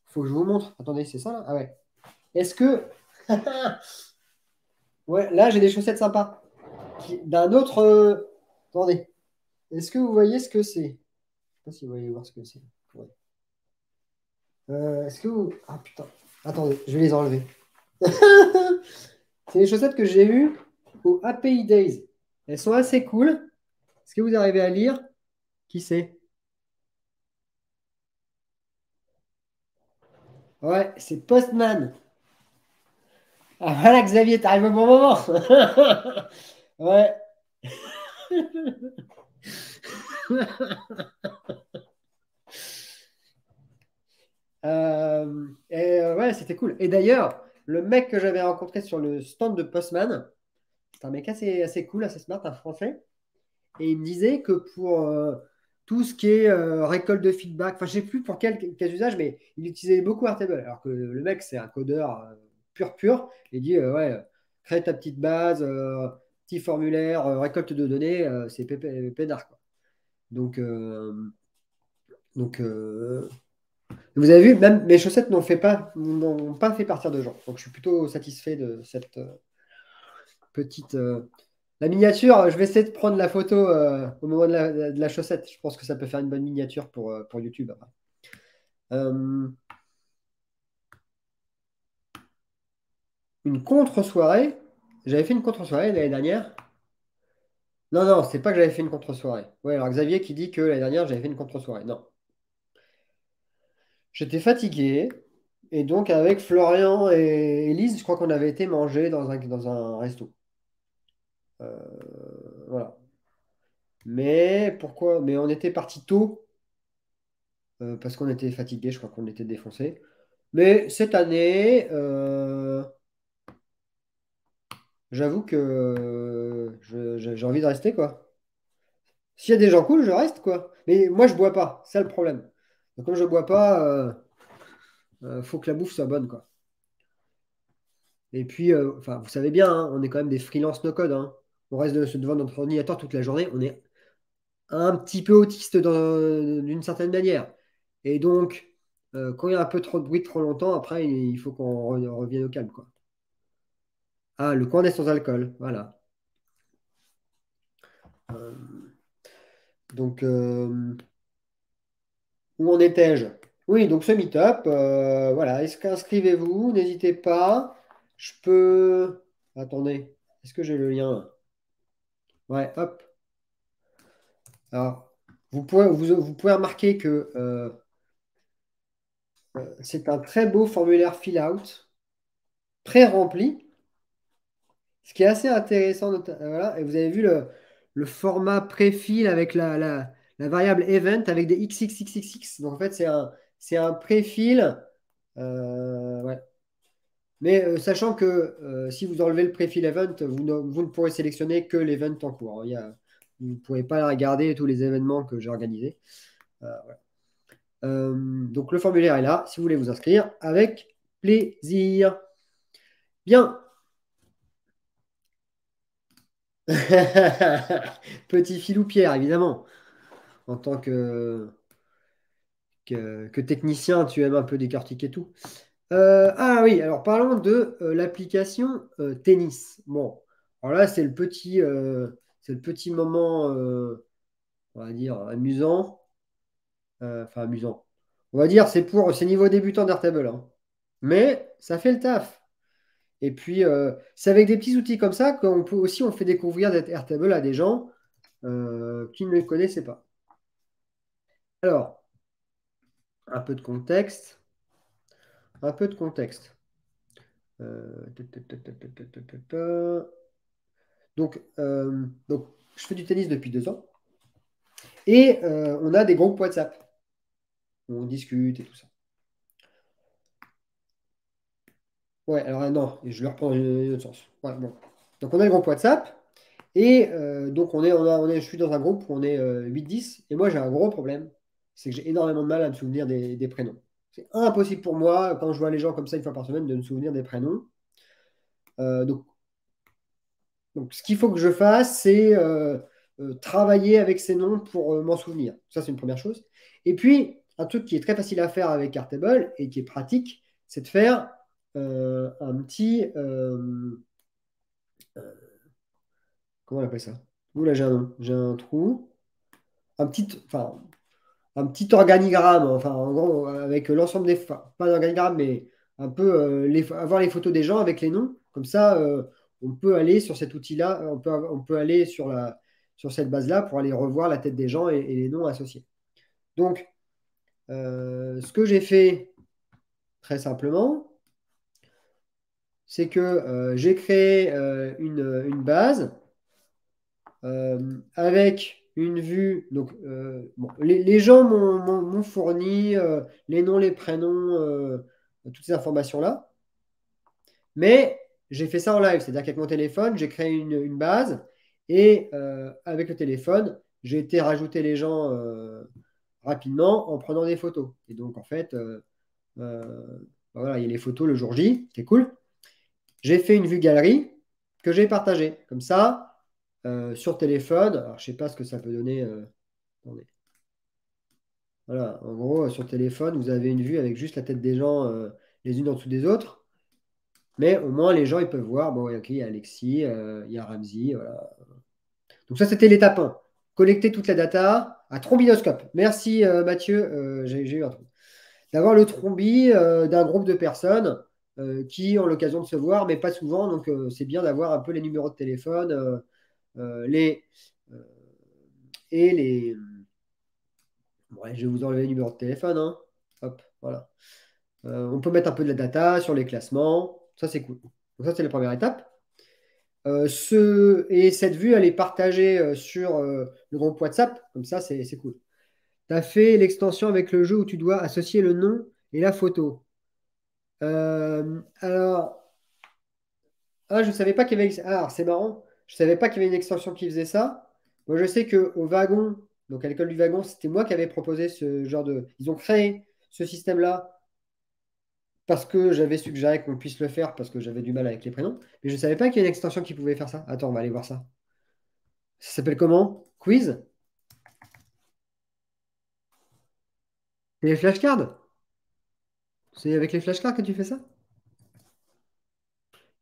Faut que je vous montre. Attendez, c'est ça là? Ah ouais. Est-ce que. Ouais, là j'ai des chaussettes sympas. D'un autre. Attendez. Est-ce que vous voyez ce que c'est? Je sais pas si vous voyez voir ce que c'est. Ouais. Est-ce que vous. Ah putain. Attendez, je vais les enlever. C'est les chaussettes que j'ai eues au Happy Days. Elles sont assez cool. Est-ce que vous arrivez à lire? Qui c'est? Ouais, c'est Postman. Ah voilà, Xavier, t'arrives au bon moment. Ouais. Ouais, c'était cool. Et d'ailleurs, le mec que j'avais rencontré sur le stand de Postman, c'est un mec assez cool, assez smart, un français. Et il me disait que pour tout ce qui est récolte de feedback, enfin, je sais plus pour quel usage, mais il utilisait beaucoup Airtable. Alors que le mec, c'est un codeur pur. Il dit, ouais, crée ta petite base, petit formulaire, récolte de données, c'est pépé, peinard, quoi. Donc, euh, donc, Vous avez vu, même mes chaussettes n'ont pas fait partir de gens. Donc je suis plutôt satisfait de cette petite. La miniature, je vais essayer de prendre la photo au moment de la chaussette. Je pense que ça peut faire une bonne miniature pour YouTube. Euh, une contre-soirée. J'avais fait une contre-soirée l'année dernière. Non, non, c'est pas que j'avais fait une contre-soirée. Ouais, alors Xavier qui dit que l'année dernière, j'avais fait une contre-soirée. Non. J'étais fatigué. Et donc, avec Florian et Elise, je crois qu'on avait été manger dans un resto. Voilà. Mais pourquoi? Mais on était parti tôt parce qu'on était fatigué. Je crois qu'on était défoncé. Mais cette année, j'avoue que j'ai envie de rester, quoi. S'il y a des gens cool, je reste, quoi. Mais moi, je bois pas. C'est ça le problème. Donc, comme je bois pas, faut que la bouffe soit bonne, quoi. Et puis, enfin, vous savez bien, hein, on est quand même des freelance no-code, hein. On reste devant notre ordinateur toute la journée. On est un petit peu autiste d'une certaine manière. Et donc, quand il y a un peu trop de bruit trop longtemps, après, il faut qu'on revienne au calme, quoi. Ah, le coin est sans alcool, voilà. Euh, donc, où en étais-je? Oui, donc ce meet-up, voilà, inscrivez-vous, n'hésitez pas. Je peux. Attendez, est-ce que j'ai le lien? Ouais, hop. Alors, vous pouvez remarquer que c'est un très beau formulaire fill-out, pré-rempli, ce qui est assez intéressant. Voilà, et vous avez vu le format pré-fill avec la variable event avec des XXXXX. Donc, en fait, c'est un pré-fill. Ouais. Mais sachant que si vous enlevez le pré-fill event, vous ne pourrez sélectionner que l'event en cours, hein. Vous ne pourrez pas regarder tous les événements que j'ai organisés. Voilà. Donc le formulaire est là, si vous voulez vous inscrire, avec plaisir. Bien. Petit filou Pierre, évidemment. En tant que technicien, tu aimes un peu décortiquer tout. Ah oui, alors parlons de l'application tennis. Bon, alors là, c'est le petit moment, on va dire, amusant. Enfin, amusant. On va dire, c'est niveau débutant d'Airtable, hein. Mais ça fait le taf. Et puis, c'est avec des petits outils comme ça on fait découvrir Airtable à des gens qui ne le connaissaient pas. Alors, un peu de contexte. Un peu de contexte. Ta, ta, ta, ta, ta, ta, ta, ta, ta. Donc, je fais du tennis depuis 2 ans. Et on a des groupes WhatsApp où on discute et tout ça. Ouais, alors non, je le reprends dans un autre sens. Ouais, bon. Donc, on a le groupe WhatsApp. Et donc, je suis dans un groupe où on est 8-10. Et moi, j'ai un gros problème. C'est que j'ai énormément de mal à me souvenir des prénoms. C'est impossible pour moi, quand je vois les gens comme ça une fois par semaine, de me souvenir des prénoms. Donc, ce qu'il faut que je fasse, c'est travailler avec ces noms pour m'en souvenir. Ça, c'est une première chose. Et puis, un truc qui est très facile à faire avec Cartable et qui est pratique, c'est de faire un petit. Comment on appelle ça? Ouh là, j'ai un nom. J'ai un trou. Enfin, un petit organigramme, enfin, en gros, avec l'ensemble pas un organigramme, mais un peu avoir les photos des gens avec les noms. Comme ça, on peut aller sur cet outil-là, on peut aller sur cette base-là pour aller revoir la tête des gens et les noms associés. Donc, ce que j'ai fait très simplement, c'est que j'ai créé une base avec une vue. Donc, bon, les gens m'ont fourni les noms, les prénoms, toutes ces informations-là. Mais j'ai fait ça en live, c'est-à-dire qu'avec mon téléphone, j'ai créé une base et avec le téléphone, j'ai été rajouter les gens rapidement en prenant des photos. Et donc, en fait, euh, voilà, il y a les photos le jour J, c'est cool. J'ai fait une vue galerie que j'ai partagée. Comme ça, sur téléphone, alors je ne sais pas ce que ça peut donner. Attendez. Voilà, en gros, sur téléphone, vous avez une vue avec juste la tête des gens les unes en dessous des autres. Mais au moins, les gens, ils peuvent voir, bon, ouais, ok, il y a Alexis, il y a Ramsey, voilà. Donc ça, c'était l'étape 1. Collecter toute la data à trombinoscope. Merci Mathieu, j'ai eu un truc. D'avoir le trombi d'un groupe de personnes qui ont l'occasion de se voir, mais pas souvent. Donc c'est bien d'avoir un peu les numéros de téléphone les, euh, et les... Ouais, je vais vous enlever les numéros de téléphone, hein. Hop, voilà. On peut mettre un peu de la data sur les classements. Ça, c'est cool. Donc ça, c'est la première étape. Et cette vue, elle est partagée sur le groupe WhatsApp. Comme ça, c'est cool. Tu as fait l'extension avec le jeu où tu dois associer le nom et la photo. Alors, je ne savais pas qu'il y avait. Ah, alors, c'est marrant. Je ne savais pas qu'il y avait une extension qui faisait ça. Moi, je sais qu'au wagon, donc à l'école du wagon, c'était moi qui avais proposé ce genre de. Ils ont créé ce système-là parce que j'avais suggéré qu'on puisse le faire parce que j'avais du mal avec les prénoms. Mais je ne savais pas qu'il y a une extension qui pouvait faire ça. Attends, on va aller voir ça. Ça s'appelle comment? Quiz? C'est les flashcards? C'est avec les flashcards que tu fais ça?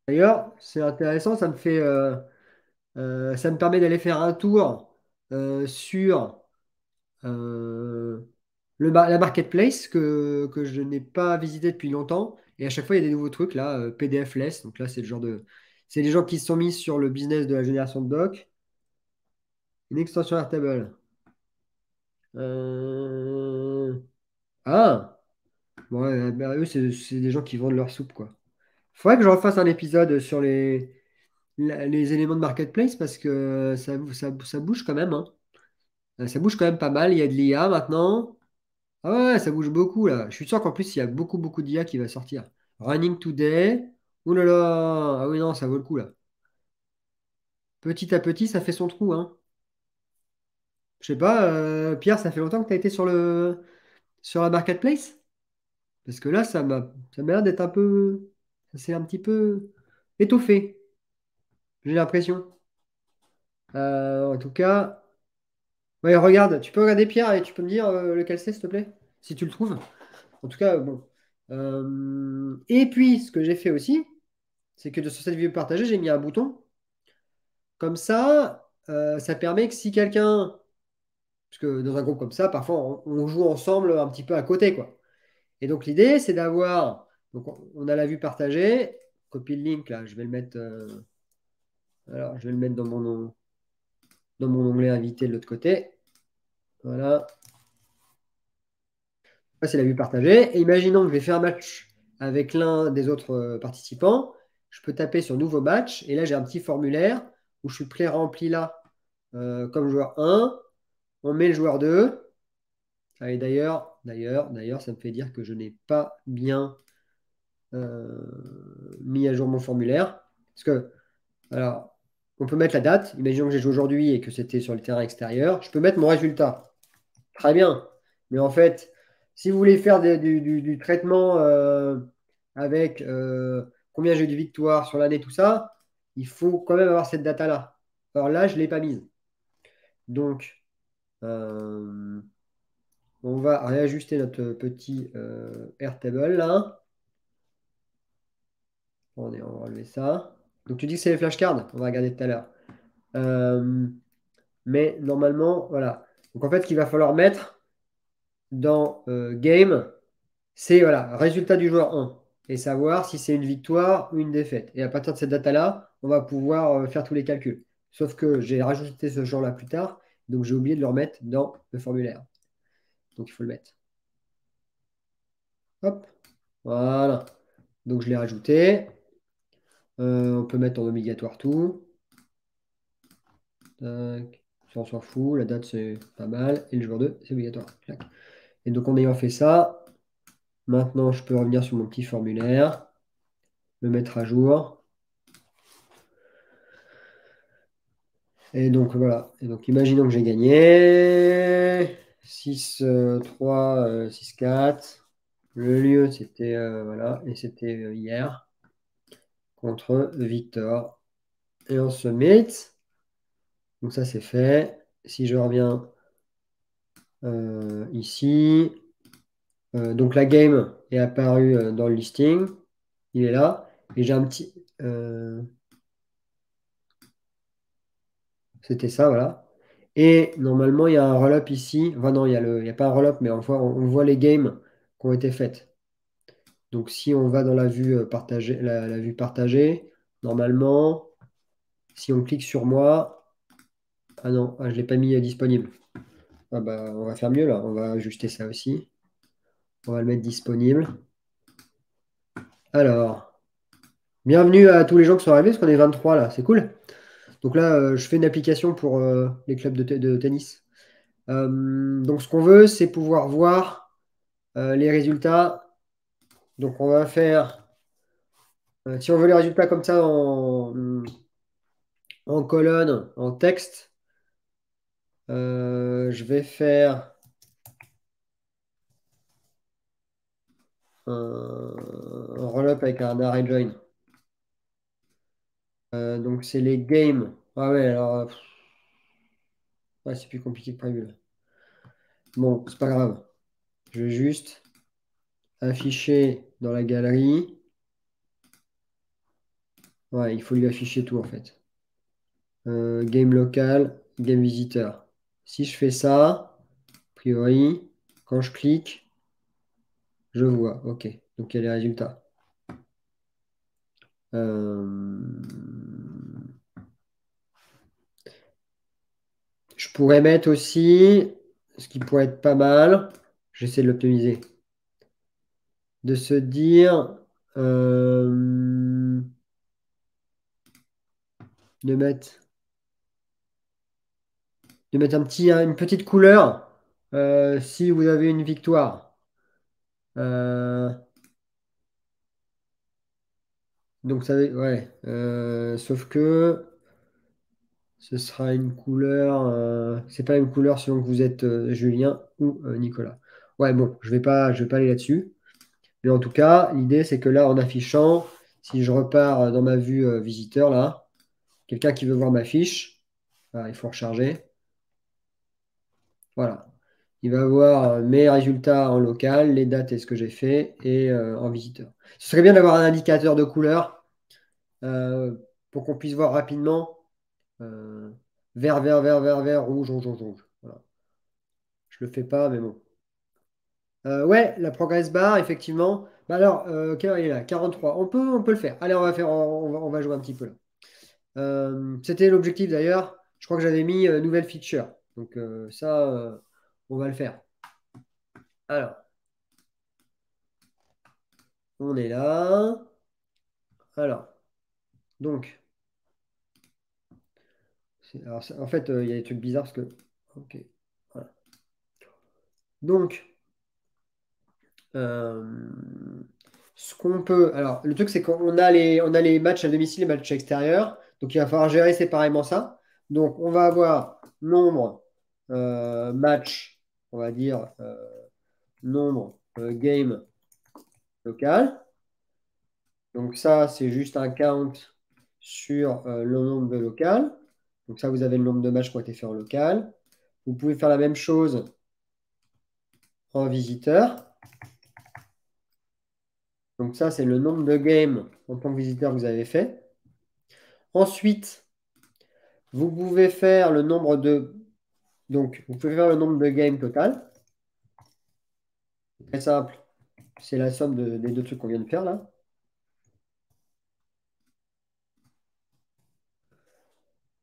D'ailleurs, c'est intéressant, ça me permet d'aller faire un tour sur euh, la marketplace que je n'ai pas visité depuis longtemps. Et à chaque fois, il y a des nouveaux trucs là, PDF-less. Donc là, c'est le genre de. C'est les gens qui se sont mis sur le business de la génération de doc. Une extension Airtable. Euh, Ah! Ouais, bah, eux, c'est des gens qui vendent leur soupe, quoi. Faudrait que je refasse un épisode sur les éléments de marketplace parce que ça bouge quand même, hein. Ça bouge quand même pas mal. Il y a de l'IA maintenant. Ah ouais, ça bouge beaucoup là. Je suis sûr qu'en plus, il y a beaucoup, beaucoup d'IA qui va sortir. Running Today. Ouh là là. Ah oui, non, ça vaut le coup là. Petit à petit, ça fait son trou, hein. Je sais pas, Pierre, ça fait longtemps que tu as été sur la marketplace? Parce que là, ça m'a l'air d'être un peu. Ça s'est un petit peu étoffé, j'ai l'impression. En tout cas. Ouais, regarde, tu peux regarder Pierre et tu peux me dire lequel c'est, s'il te plaît, si tu le trouves. En tout cas, bon. Et puis, ce que j'ai fait aussi, c'est que sur cette vidéo partagée, j'ai mis un bouton. Comme ça permet que si quelqu'un, parce que dans un groupe comme ça, parfois on joue ensemble un petit peu à côté, quoi. Et donc l'idée, c'est d'avoir, donc on a la vue partagée, copie le link là, je vais le mettre, alors je vais le mettre dans mon onglet invité de l'autre côté. Voilà. Ça, c'est la vue partagée. Et imaginons que je vais faire un match avec l'un des autres participants. Je peux taper sur nouveau match. Et là, j'ai un petit formulaire où je suis pré-rempli là comme joueur 1. On met le joueur 2. Ah, et d'ailleurs, ça me fait dire que je n'ai pas bien mis à jour mon formulaire. Parce que, alors, on peut mettre la date. Imaginons que j'ai joué aujourd'hui et que c'était sur le terrain extérieur. Je peux mettre mon résultat. Très bien. Mais en fait, si vous voulez faire du traitement avec combien j'ai eu de victoires sur l'année, tout ça, il faut quand même avoir cette data-là. Alors là, je ne l'ai pas mise. Donc, euh, on va réajuster notre petit Airtable là. On va enlever ça. Donc, tu dis que c'est les flashcards. On va regarder tout à l'heure. Euh, mais normalement, voilà. Donc, en fait, ce qu'il va falloir mettre dans Game, c'est voilà, résultat du joueur 1 et savoir si c'est une victoire ou une défaite. Et à partir de cette data-là, on va pouvoir faire tous les calculs. Sauf que j'ai rajouté ce genre-là plus tard, donc j'ai oublié de le remettre dans le formulaire. Donc il faut le mettre. Hop, voilà. Donc je l'ai rajouté. On peut mettre en obligatoire tout. Tac. Ça, on s'en fout. La date, c'est pas mal. Et le joueur 2, c'est obligatoire. Clac. Et donc en ayant fait ça, maintenant je peux revenir sur mon petit formulaire, le mettre à jour. Et donc voilà. Et donc imaginons que j'ai gagné 6-3, 6-4. Le lieu, c'était voilà, et c'était hier contre Victor. Et on se met. Donc ça c'est fait. Si je reviens Ici. Donc la game est apparue dans le listing. Il est là. Et j'ai un petit. C'était ça, voilà. Et normalement, il y a un roll-up ici. Enfin, non, il y a pas un roll-up, mais on voit les games qui ont été faites. Donc si on va dans la vue partagée, la vue partagée, normalement, si on clique sur moi. Ah non, je ne l'ai pas mis disponible. Ah bah, on va faire mieux là. On va ajuster ça aussi. On va le mettre disponible. Alors, bienvenue à tous les gens qui sont arrivés, parce qu'on est 23 là. C'est cool. Donc là, je fais une application pour les clubs de tennis. Donc ce qu'on veut, c'est pouvoir voir les résultats. Donc on va faire, si on veut les résultats comme ça en colonne, en texte, je vais faire un roll-up avec un array join. Donc c'est les games. Ah ouais, alors ouais, c'est plus compliqué que prévu là. Bon, c'est pas grave. Je vais juste afficher dans la galerie. Ouais, il faut lui afficher tout en fait. Game local, game visiteur. Si je fais ça, a priori, quand je clique, je vois. OK. Donc il y a les résultats. Euh, Je pourrais mettre aussi, ce qui pourrait être pas mal, j'essaie de l'optimiser, de se dire, euh, de mettre, une petite couleur si vous avez une victoire. Euh, donc ça, ouais, sauf que ce sera une couleur, c'est pas une couleur selon que vous êtes Julien ou Nicolas. Ouais, bon, je vais pas aller là-dessus. Mais en tout cas, l'idée, c'est que là, en affichant, si je repars dans ma vue visiteur, là, quelqu'un qui veut voir ma fiche, il faut recharger. Voilà. Il va voir mes résultats en local, les dates et ce que j'ai fait, et en visiteur. Ce serait bien d'avoir un indicateur de couleur euh, pour qu'on puisse voir rapidement euh, vert, vert, vert, vert, vert, rouge, rouge, rouge, rouge. Voilà. Je le fais pas, mais bon. Ouais, la progress bar, effectivement. Bah alors, quelle heure il est là? 43. On peut le faire. Allez, on va jouer un petit peu là. C'était l'objectif d'ailleurs. Je crois que j'avais mis nouvelle feature. Donc ça, on va le faire. Alors, on est là. Alors, donc, en fait, il y a des trucs bizarres parce que. Ok. Voilà. Donc, euh, ce qu'on peut. Alors, le truc, c'est on a les matchs à domicile et les matchs extérieurs. Donc, il va falloir gérer séparément ça. Donc, on va avoir nombre match, on va dire nombre game local. Donc ça, c'est juste un count sur le nombre de local. Donc ça, vous avez le nombre de matchs qui ont été faits en local. Vous pouvez faire la même chose en visiteur. Donc ça, c'est le nombre de games en tant que visiteur que vous avez fait. Ensuite, vous pouvez faire le nombre de... Donc, vous pouvez faire le nombre de games total. Très simple. C'est la somme des deux trucs qu'on vient de faire là.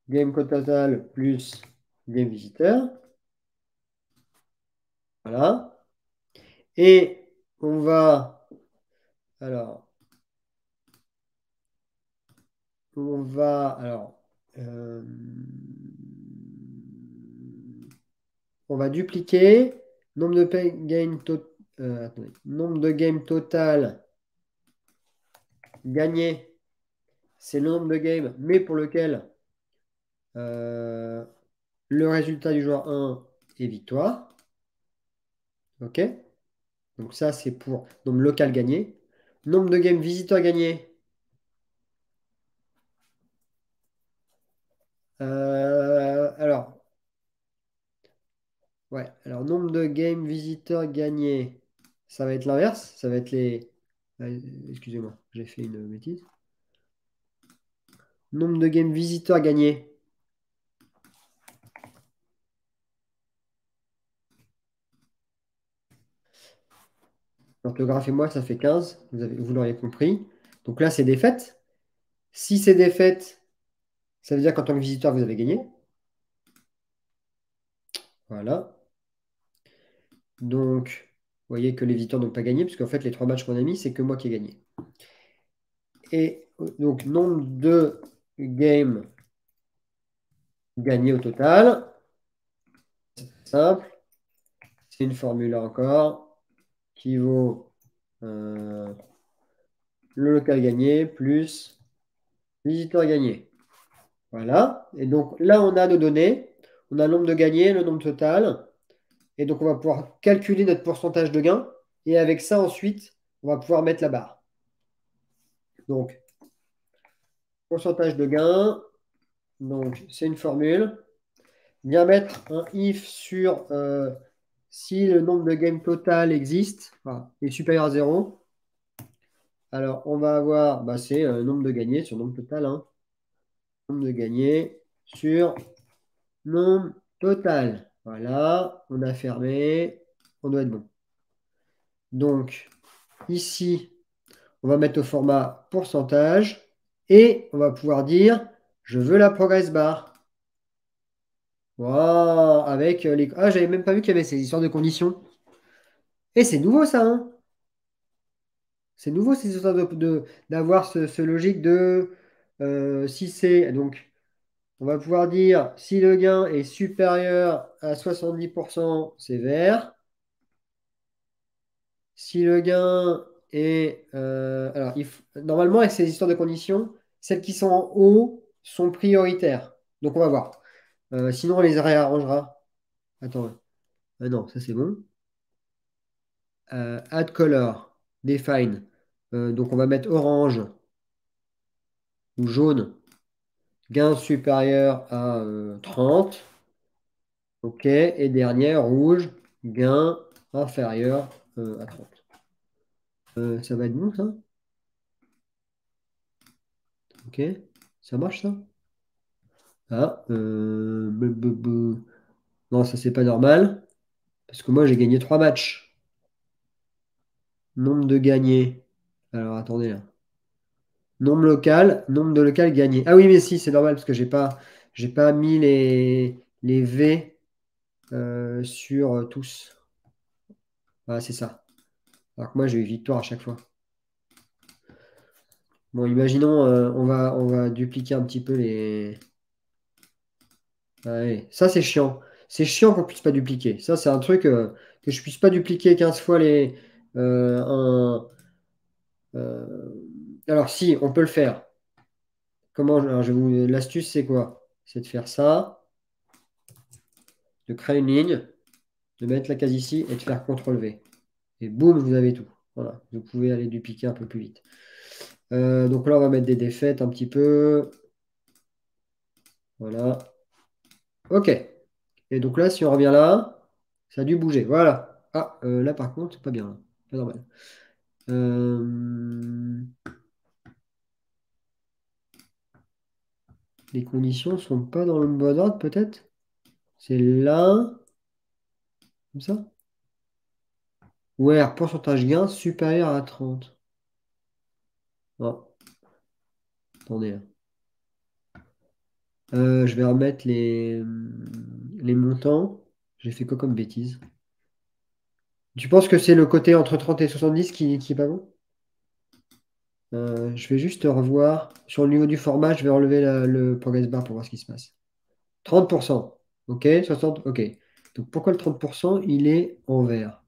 Game total plus game visiteur. Voilà. Et on va... Alors, euh, on va dupliquer nombre de nombre de games total gagné, c'est le nombre de games, mais pour lequel euh, le résultat du joueur 1 est victoire. OK? Donc ça, c'est pour nombre local gagné. Nombre de games visiteurs gagnés. Alors, Ouais, alors nombre de games visiteurs gagnés, ça va être l'inverse. Ça va être les. euh, Excusez-moi, j'ai fait une bêtise. Nombre de games visiteurs gagnés. L'orthographe et moi, ça fait 15. Vous l'auriez compris. Donc là, c'est défaite. Si c'est défaite, ça veut dire qu'en tant que visiteur, vous avez gagné. Voilà. Donc, vous voyez que les visiteurs n'ont pas gagné, parce qu'en fait, les 3 matchs qu'on a mis, c'est que moi qui ai gagné. Et donc, nombre de games gagnés au total. Simple. C'est une formule là encore qui vaut le local gagné plus visiteur gagné. Voilà. Et donc là, on a nos données. On a le nombre de gagnés, le nombre total. Et donc, on va pouvoir calculer notre pourcentage de gain. Et avec ça, ensuite, on va pouvoir mettre la barre. Donc, pourcentage de gain. Donc, c'est une formule. Bien mettre un if sur si le nombre de games total existe, enfin, est supérieur à 0. Alors, on va avoir, bah, c'est nombre de gagnés sur nombre total, hein. Nombre de gagnés sur nombre total. Voilà, on a fermé. On doit être bon. Donc, ici, on va mettre au format pourcentage et on va pouvoir dire, je veux la progress bar. Wow, avec les... Ah, j'avais même pas vu qu'il y avait ces histoires de conditions. Et c'est nouveau ça, hein? C'est nouveau ces histoires d'avoir ce logique de si c'est... Donc, on va pouvoir dire si le gain est supérieur à 70%, c'est vert. Si le gain est... alors, normalement, avec ces histoires de conditions, celles qui sont en haut sont prioritaires. Donc, on va voir. Sinon, on les réarrangera. Attends. Ah non, ça c'est bon. Add color, define. Donc, on va mettre orange ou jaune. Gain supérieur à 30. OK. Et dernière, rouge. Gain inférieur à 30. Ça va être bon, ça? OK. Ça marche, ça? Ah, non, ça c'est pas normal. Parce que moi j'ai gagné 3 matchs. Nombre de gagnés. Alors attendez là. Nombre de local gagnés. Ah oui, mais si, c'est normal parce que j'ai pas mis les V sur tous. Voilà, c'est ça. Alors que moi j'ai eu victoire à chaque fois. Bon, imaginons, on va dupliquer un petit peu les. Ouais, ça c'est chiant. C'est chiant qu'on puisse pas dupliquer. Ça, c'est un truc que je puisse pas dupliquer 15 fois Euh, alors, si, on peut le faire. Comment? Alors, l'astuce, c'est quoi? C'est de faire ça, de créer une ligne, de mettre la case ici et de faire CTRL V. Et boum, vous avez tout. Voilà, vous pouvez aller dupliquer un peu plus vite. Donc là, on va mettre des défaites un petit peu. Voilà. OK. Et donc là, si on revient là, ça a dû bouger. Voilà. Ah, là, par contre, pas bien, là. Pas normal. Euh, Les conditions sont pas dans le bon ordre, peut-être? C'est là, comme ça? Ouais, alors, pourcentage gain supérieur à 30. Ah, attendez, là. Je vais remettre les montants. J'ai fait quoi comme bêtise? Tu penses que c'est le côté entre 30 et 70 qui est pas bon? Je vais juste revoir. Sur le niveau du format, je vais enlever le progress bar pour voir ce qui se passe. 30%. OK, 60. OK. Donc pourquoi le 30%, il est en vert?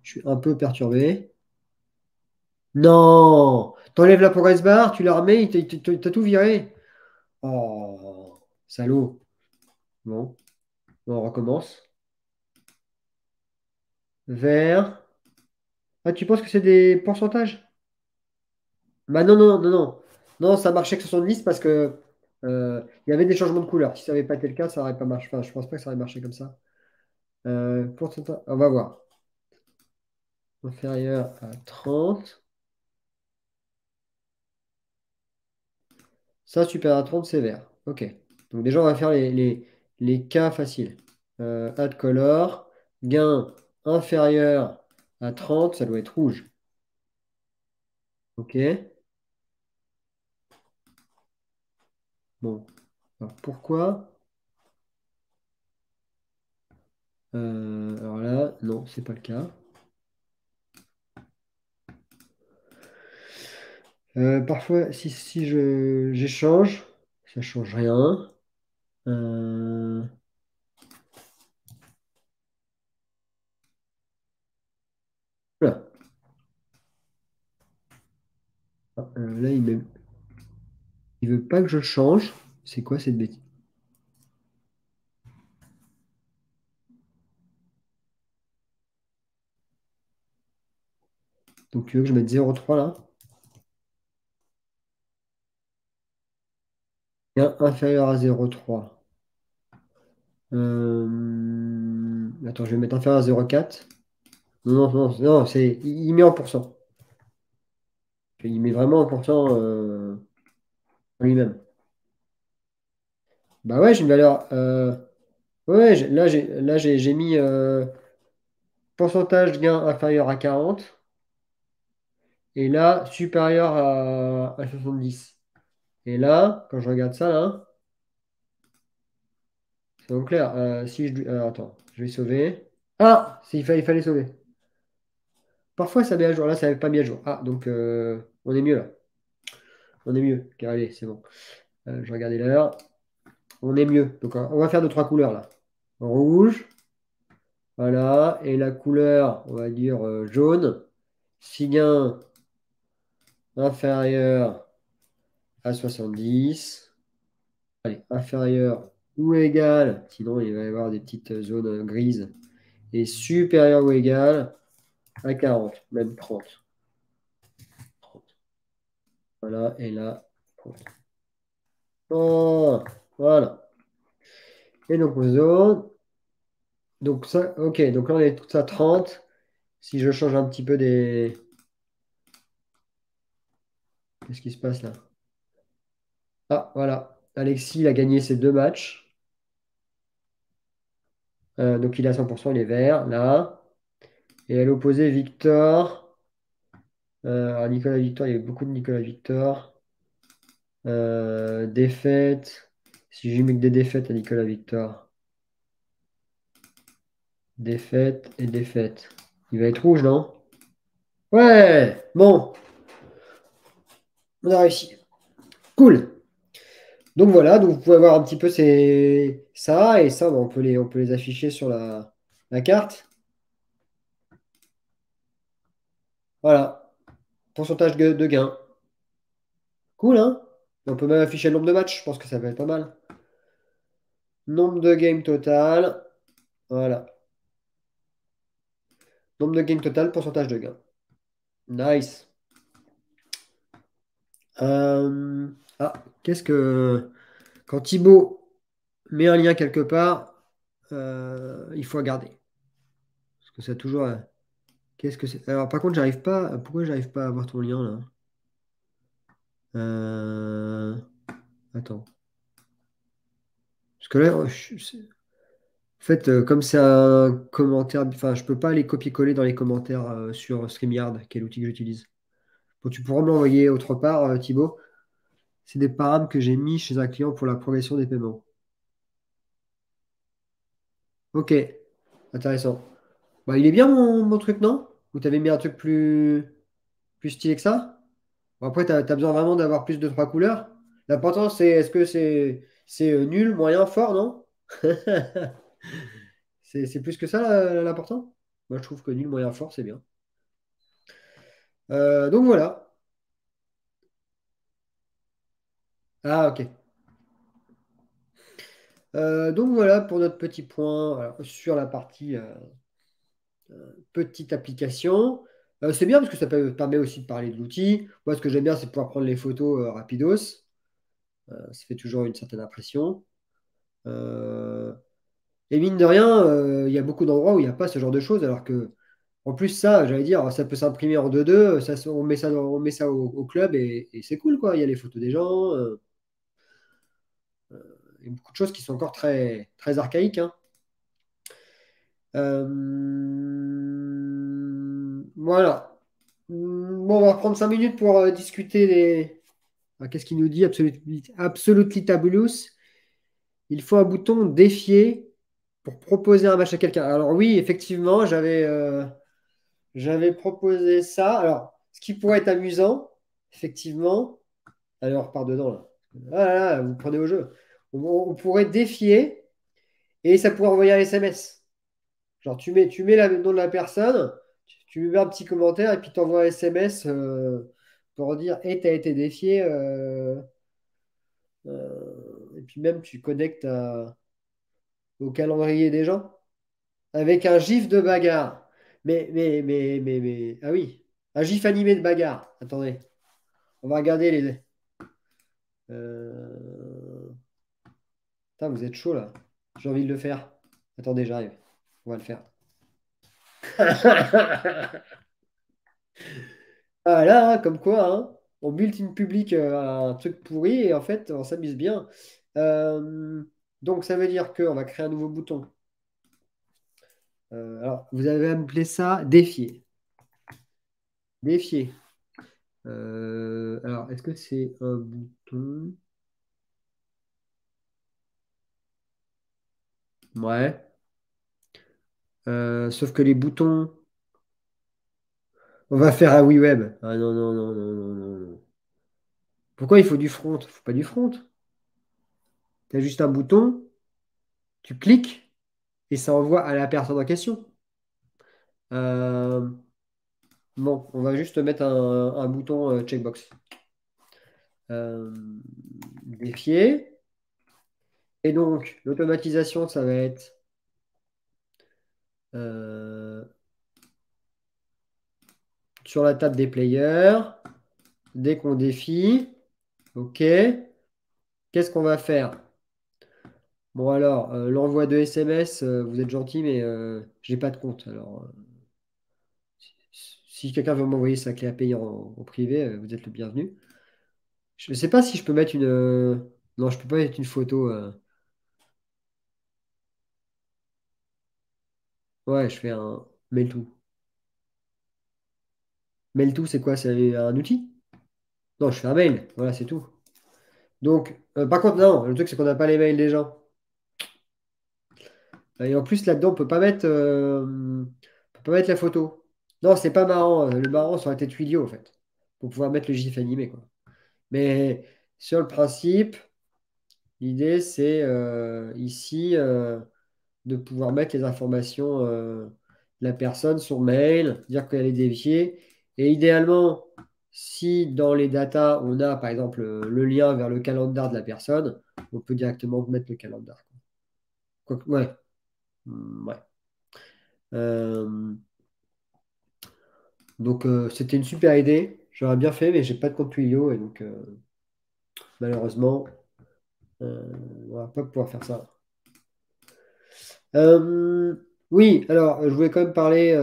Je suis un peu perturbé. Non! T'enlèves la progress bar, tu la remets, t'as tout viré. Oh, salaud. Bon, on recommence. Vert. Ah, tu penses que c'est des pourcentages? Bah non, non, non, non. Non, ça marchait que 70 parce que il y avait des changements de couleur. Si ça n'avait pas été le cas, ça n'aurait pas marché. Enfin, je pense pas que ça aurait marché comme ça. On va voir. Inférieur à 30. Ça, supérieur à 30, c'est vert. OK. Donc déjà, on va faire les cas faciles. Add color. Gain inférieur à 30, ça doit être rouge. OK. Bon. Alors pourquoi? Alors là, non, c'est pas le cas. Parfois, si j'échange, ça change rien. Euh, voilà. Là, il veut pas que je change. C'est quoi cette bêtise? Donc, tu veux que je mette 0,3 là? Et inférieur à 0,3. Attends, je vais mettre inférieur à 0,4. Non, non, non, non, il met en pourcent. Il met vraiment en pourcent lui-même. Bah ouais, j'ai une valeur. Ouais, j'ai mis pourcentage de gain inférieur à 40 et là, supérieur à 70. Et là, quand je regarde ça, là, c'est donc clair. Si je, alors, attends, je vais sauver. Ah, il fallait sauver. Parfois, ça met à jour. Là, ça n'avait pas mis à jour. Ah, donc, on est mieux là. On est mieux. Ok, allez, c'est bon. Je regardais l'heure. On est mieux. Donc, on va faire deux, trois couleurs là. Rouge. Voilà. Et la couleur, on va dire jaune. Gain inférieur à 70. Allez, inférieur ou égal. Sinon, il va y avoir des petites zones grises. Et supérieur ou égal à 40, même 30. 30. Voilà, et là, 30. Oh, voilà. Et donc, zone. Donc, ça, ok, donc là, on est tout à 30. Si je change un petit peu des. Qu'est-ce qui se passe là? Ah, voilà. Alexis, il a gagné ses deux matchs. Donc, il est à 100%, il est vert, là. Et à l'opposé, Victor. Alors, Nicolas Victor, il y a eu beaucoup de Nicolas Victor. Défaite. Si j'ai mis que des défaites à Nicolas Victor. Défaite et défaite. Il va être rouge, non? Ouais! Bon, on a réussi. Cool. Donc voilà, donc vous pouvez voir un petit peu ça et ça, bah, on peut les afficher sur la carte. Voilà. Pourcentage de gain. Cool, hein? On peut même afficher le nombre de matchs. Je pense que ça va être pas mal. Nombre de games total. Voilà. Nombre de games total, pourcentage de gain. Nice. Euh, Ah, qu'est-ce que. Quand Thibaut met un lien quelque part, il faut garder. Parce que ça a toujours. Qu'est-ce que c'est? Alors, par contre, j'arrive pas. Pourquoi j'arrive pas à avoir ton lien là? Euh, Attends. Parce que là, en fait, comme c'est un commentaire, enfin, je peux pas les copier-coller dans les commentaires sur StreamYard, qui est l'outil que j'utilise. Bon, tu pourras me l'envoyer autre part, Thibaut. C'est des paramètres que j'ai mis chez un client pour la progression des paiements. Ok, intéressant. Bah, il est bien mon truc, non? Ou t'avais mis un truc plus stylé que ça? Bon, après, tu as besoin vraiment d'avoir plus de trois couleurs. L'important, c'est est-ce que c'est nul, moyen, fort, non? C'est plus que ça l'important? Moi, je trouve que nul, moyen, fort, c'est bien. Donc voilà. Ah, ok. Donc voilà pour notre petit point sur la partie petite application. C'est bien parce que ça permet aussi de parler de l'outil. Moi, ce que j'aime bien, c'est pouvoir prendre les photos rapidos. Ça fait toujours une certaine impression. Euh, Et mine de rien, il y a beaucoup d'endroits où il n'y a pas ce genre de choses, alors que, en plus, ça, j'allais dire, ça peut s'imprimer en 2-2, on met ça au club et c'est cool, quoi. Il y a les photos des gens, il y a beaucoup de choses qui sont encore très, très archaïques, hein. Voilà. Bon, on va reprendre 5 minutes pour discuter des. Ah, qu'est-ce qu'il nous dit? Absolutely Tabulous. Il faut un bouton défier pour proposer un match à quelqu'un. Alors oui, effectivement, j'avais proposé ça. Alors, ce qui pourrait être amusant, effectivement. Allez, on repart dedans là. Ah là, là, vous prenez au jeu. On pourrait défier et ça pourrait envoyer un SMS. Genre, tu mets le nom de la personne, tu lui mets un petit commentaire et puis tu envoies un SMS pour dire hey, t'as été défié. Et puis même, tu connectes au calendrier des gens avec un gif de bagarre. Ah oui, un gif animé de bagarre. Attendez, on va regarder les. Euh, Putain, vous êtes chaud là. J'ai envie de le faire. Attendez, j'arrive. On va le faire. Ah là, hein, comme quoi, hein, on build in public un truc pourri et en fait, on s'amuse bien. Euh, donc, ça veut dire qu'on va créer un nouveau bouton. Alors, vous avez appelé ça défier. Défier. Alors, est-ce que c'est un bouton? Ouais. Sauf que les boutons, on va faire un WeWeb. Ah non, non, non, non, non, non, non. Pourquoi il faut du front? Il faut pas du front. Tu as juste un bouton, tu cliques et ça envoie à la personne en question. Euh, bon, on va juste mettre un bouton checkbox. Euh, Défier. Et donc, l'automatisation, ça va être euh, sur la table des players. Dès qu'on défie, OK. Qu'est-ce qu'on va faire? Bon, alors, l'envoi de SMS, vous êtes gentil, mais j'ai pas de compte. Alors, si quelqu'un veut m'envoyer sa clé à payer en privé, vous êtes le bienvenu. Je ne sais pas si je peux mettre une. Non, je peux pas mettre une photo. Ouais, je fais un mail to. Mail to, c'est quoi? C'est un outil? Non, je fais un mail. Voilà, c'est tout. Donc, par contre, non, le truc, c'est qu'on n'a pas les mails des gens. Et en plus, là-dedans, on peut pas mettre la photo. Non, c'est pas marrant. Le marrant, ça aurait été Twilio, en fait. Pour pouvoir mettre le GIF animé, quoi. Mais sur le principe, l'idée, c'est ici de pouvoir mettre les informations de la personne, son mail, dire qu'elle est déviée. Et idéalement, si dans les datas, on a par exemple le lien vers le calendar de la personne, on peut directement mettre le calendar. Ouais. Ouais. Euh, donc c'était une super idée. J'aurais bien fait, mais j'ai pas de compte Twilio et donc malheureusement, euh, on va pas pouvoir faire ça. Euh, oui, alors je voulais quand même parler.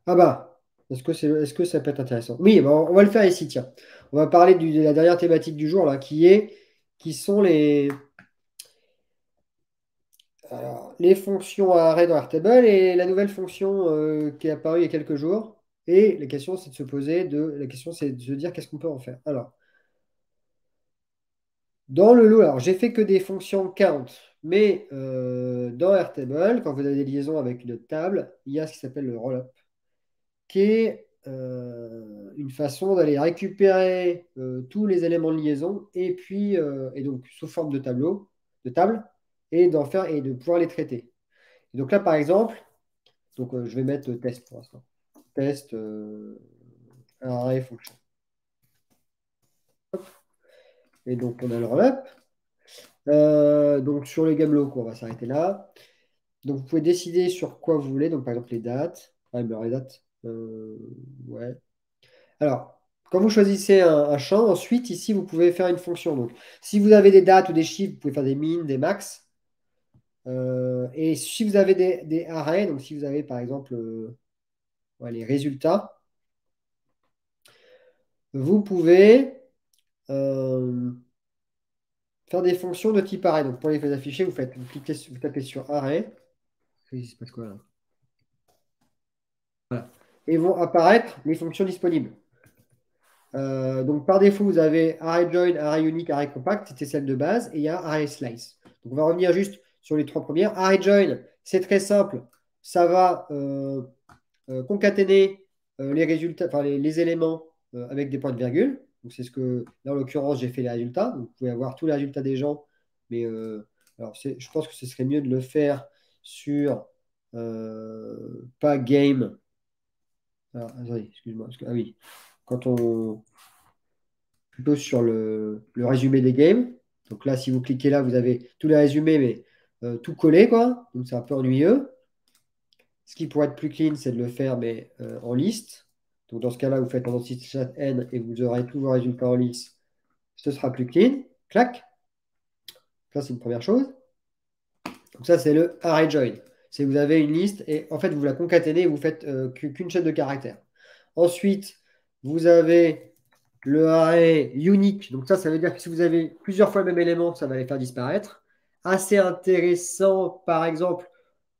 Ah bah, est-ce que ça peut être intéressant? Oui, bah, on va le faire ici, tiens. On va parler de la dernière thématique du jour là, qui sont les fonctions à arrêt dans Airtable et la nouvelle fonction qui est apparue il y a quelques jours. Et la question c'est de se dire qu'est-ce qu'on peut en faire. Alors, dans le lot, alors j'ai fait que des fonctions count, mais dans Airtable, quand vous avez des liaisons avec une table, il y a ce qui s'appelle le rollup, qui est une façon d'aller récupérer tous les éléments de liaison et puis et donc sous forme de tableau, de table, et d'en faire et de pouvoir les traiter. Et donc là, par exemple, donc je vais mettre test pour l'instant. Test array function. Et donc on a le rollup. Donc sur les gamelots, on va s'arrêter là. Donc, vous pouvez décider sur quoi vous voulez. Donc, par exemple, les dates. Ah, mais alors, les dates. Ouais. Alors, quand vous choisissez un champ, ensuite, ici, vous pouvez faire une fonction. Donc, si vous avez des dates ou des chiffres, vous pouvez faire des min, des max. Et si vous avez des arrays, donc si vous avez par exemple ouais, les résultats, vous pouvez faire des fonctions de type array. Donc pour les afficher, vous cliquez, vous tapez sur array. Il se passe quoi là? Voilà. Et vont apparaître les fonctions disponibles. Donc par défaut, vous avez array join, array unique, array compact, c'était celle de base, et il y a array slice. Donc on va revenir juste sur les trois premières. Array join, c'est très simple, ça va concaténer les résultats, enfin les éléments avec des points de virgule. Donc c'est ce que, là en l'occurrence, j'ai fait les résultats. Donc, vous pouvez avoir tous les résultats des gens, mais alors je pense que ce serait mieux de le faire sur pas game. Alors, attendez, excuse-moi. Ah oui, quand on plutôt sur le résumé des games. Donc là, si vous cliquez là, vous avez tous les résumés, mais tout collé, quoi. Donc c'est un peu ennuyeux. Ce qui pourrait être plus clean, c'est de le faire, mais en liste. Donc dans ce cas-là, vous faites un chat n et vous aurez tous vos résultats en liste. Ce sera plus clean. Clac. Ça, c'est une première chose. Donc ça, c'est le array join. C'est que vous avez une liste et en fait, vous la concaténez et vous faites qu'une chaîne de caractères. Ensuite, vous avez le array unique. Donc ça veut dire que si vous avez plusieurs fois le même élément, ça va les faire disparaître. Assez intéressant, par exemple,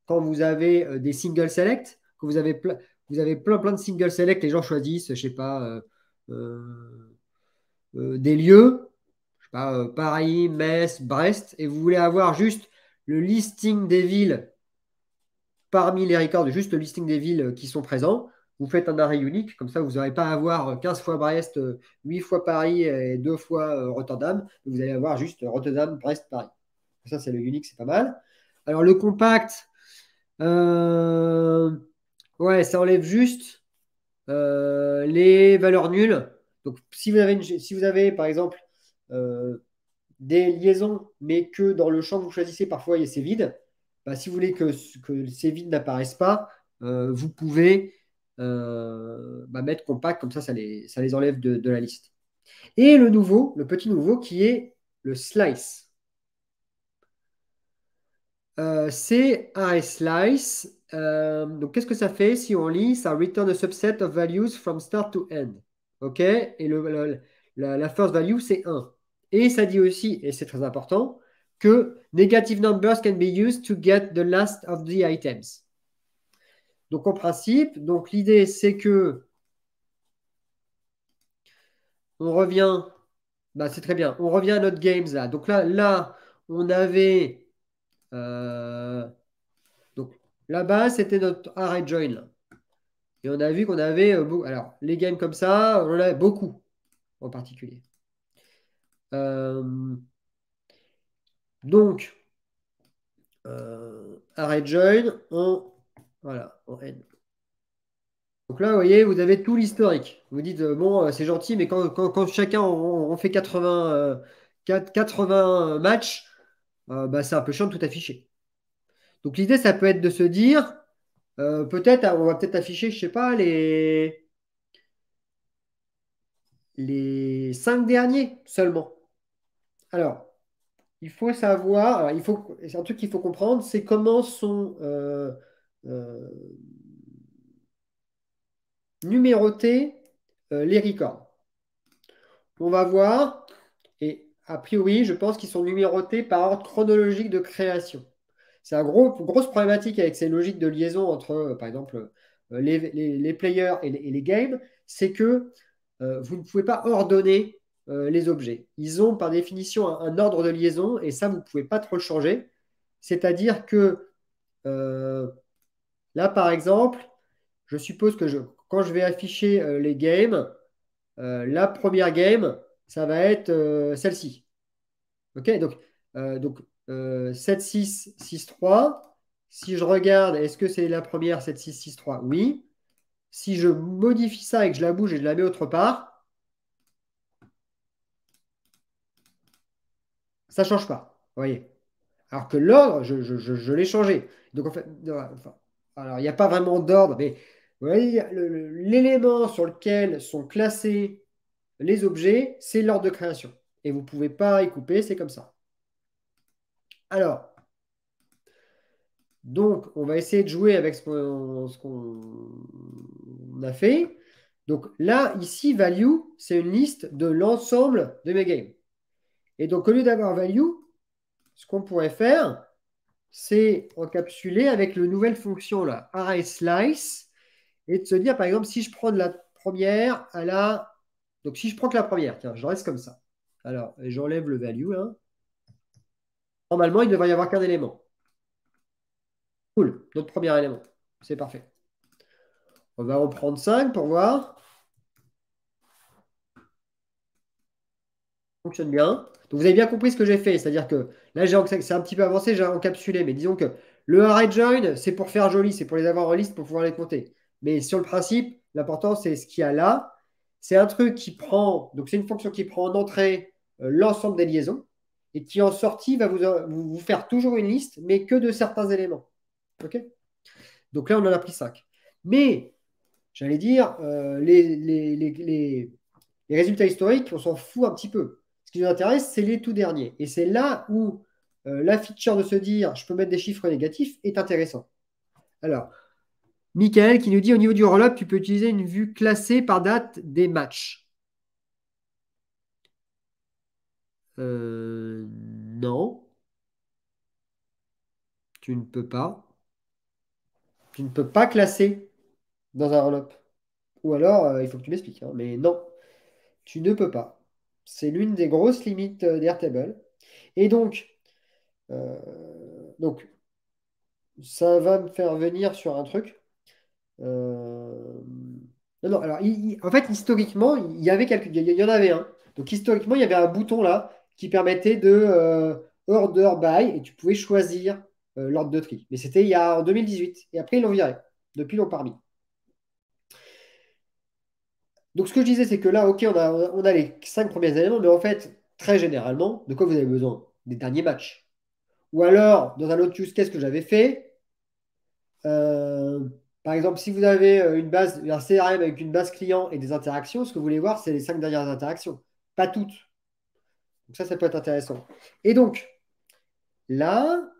quand vous avez des single select, que vous avez plein de single select, les gens choisissent, je sais pas, des lieux, je sais pas, Paris, Metz, Brest, et vous voulez avoir juste le listing des villes parmi les records, juste le listing des villes qui sont présents. Vous faites un array unique, comme ça vous n'aurez pas à avoir 15 fois Brest, 8 fois Paris et 2 fois Rotterdam. Vous allez avoir juste Rotterdam, Brest, Paris. Ça, c'est le unique, c'est pas mal. Alors, le compact, ouais, ça enlève juste les valeurs nulles. Donc, si vous avez par exemple, euh, des liaisons, mais que dans le champ que vous choisissez, parfois, c'est vide. Bah, si vous voulez que ces vides n'apparaissent pas, vous pouvez mettre compact, comme ça les enlève de la liste. Et le petit nouveau, qui est le slice. C'est array slice. Donc, qu'est-ce que ça fait si on lit? Ça return a subset of values from start to end. OK? Et la first value, c'est 1. Et ça dit aussi, et c'est très important, que negative numbers can be used to get the last of the items. Donc, en principe, donc l'idée, c'est que on revient, bah, c'est très bien, on revient à notre games là. Donc là on avait, donc là-bas, c'était notre array join là. Et on a vu qu'on avait alors les games comme ça, on en avait beaucoup en particulier. Donc, array join voilà, en N. Donc là, vous voyez, vous avez tout l'historique. Vous dites, bon, c'est gentil, mais quand chacun on fait 80 matchs, bah, c'est un peu chiant de tout afficher. Donc l'idée, ça peut être de se dire, peut-être, on va peut-être afficher, je sais pas, les 5 derniers seulement. Alors, il faut savoir, c'est un truc qu'il faut comprendre, c'est comment sont euh, numérotés les records. On va voir, et a priori, je pense qu'ils sont numérotés par ordre chronologique de création. C'est une grosse problématique avec ces logiques de liaison entre, par exemple, les players et les games, c'est que vous ne pouvez pas ordonner les objets. Ils ont par définition un ordre de liaison et ça, vous ne pouvez pas trop le changer. C'est-à-dire que euh, là, par exemple, je suppose que quand je vais afficher les games, la première game, ça va être celle-ci. OK? Donc 7, 6, 6, 3. Si je regarde, est-ce que c'est la première 7, 6, 6, 3? Oui. Si je modifie ça et que je la bouge et je la mets autre part, ça ne change pas. Vous voyez? Alors que l'ordre, je l'ai changé. Donc, en fait, enfin, alors, il n'y a pas vraiment d'ordre, mais vous voyez, l'élément sur lequel sont classés les objets, c'est l'ordre de création. Et vous ne pouvez pas y couper, c'est comme ça. Alors, Donc, on va essayer de jouer avec ce qu'on a fait. Donc là, ici, value, c'est une liste de l'ensemble de mes games. Et donc, au lieu d'avoir value, ce qu'on pourrait faire, c'est encapsuler avec le nouvelle fonction là, array slice, et de se dire, par exemple, si je prends de la première à la. Donc, si je prends que la première, tiens, je reste comme ça. Alors, j'enlève le value là. Normalement, il ne devrait y avoir qu'un élément. Cool, notre premier élément. C'est parfait. On va en prendre 5 pour voir. Fonctionne bien. Donc vous avez bien compris ce que j'ai fait. C'est-à-dire que là, c'est un petit peu avancé, j'ai encapsulé. Mais disons que le array join, c'est pour faire joli, c'est pour les avoir en liste pour pouvoir les compter. Mais sur le principe, l'important, c'est ce qu'il y a là. C'est un truc qui prend, donc c'est une fonction qui prend en entrée l'ensemble des liaisons et qui en sortie va vous faire toujours une liste, mais que de certains éléments. OK? Donc là, on en a pris 5. Mais j'allais dire, les résultats historiques, on s'en fout un petit peu. Ce qui nous intéresse, c'est les tout derniers. Et c'est là où la feature de se dire je peux mettre des chiffres négatifs est intéressant. Alors, Michael qui nous dit au niveau du roll-up, tu peux utiliser une vue classée par date des matchs. Non, tu ne peux pas. Tu ne peux pas classer dans un roll-up. Ou alors, il faut que tu m'expliques, hein. Mais non, tu ne peux pas. C'est l'une des grosses limites d'Airtable. Et euh, donc, ça va me faire venir sur un truc. Euh, Non, non, alors, en fait, historiquement, il y avait il y en avait un. Donc, historiquement, il y avait un bouton là qui permettait de order by et tu pouvais choisir l'ordre de tri. Mais c'était il y a en 2018. Et après, ils l'ont viré. Depuis, ils l'ont pas remis. Donc, ce que je disais, c'est que là, OK, on a les 5 premiers éléments, mais en fait, très généralement, de quoi vous avez besoin? Des derniers matchs. Ou alors, dans un autre use case que j'avais fait, Euh, par exemple, si vous avez un CRM avec une base client et des interactions, ce que vous voulez voir, c'est les 5 dernières interactions, pas toutes. Donc ça peut être intéressant. Et donc, là,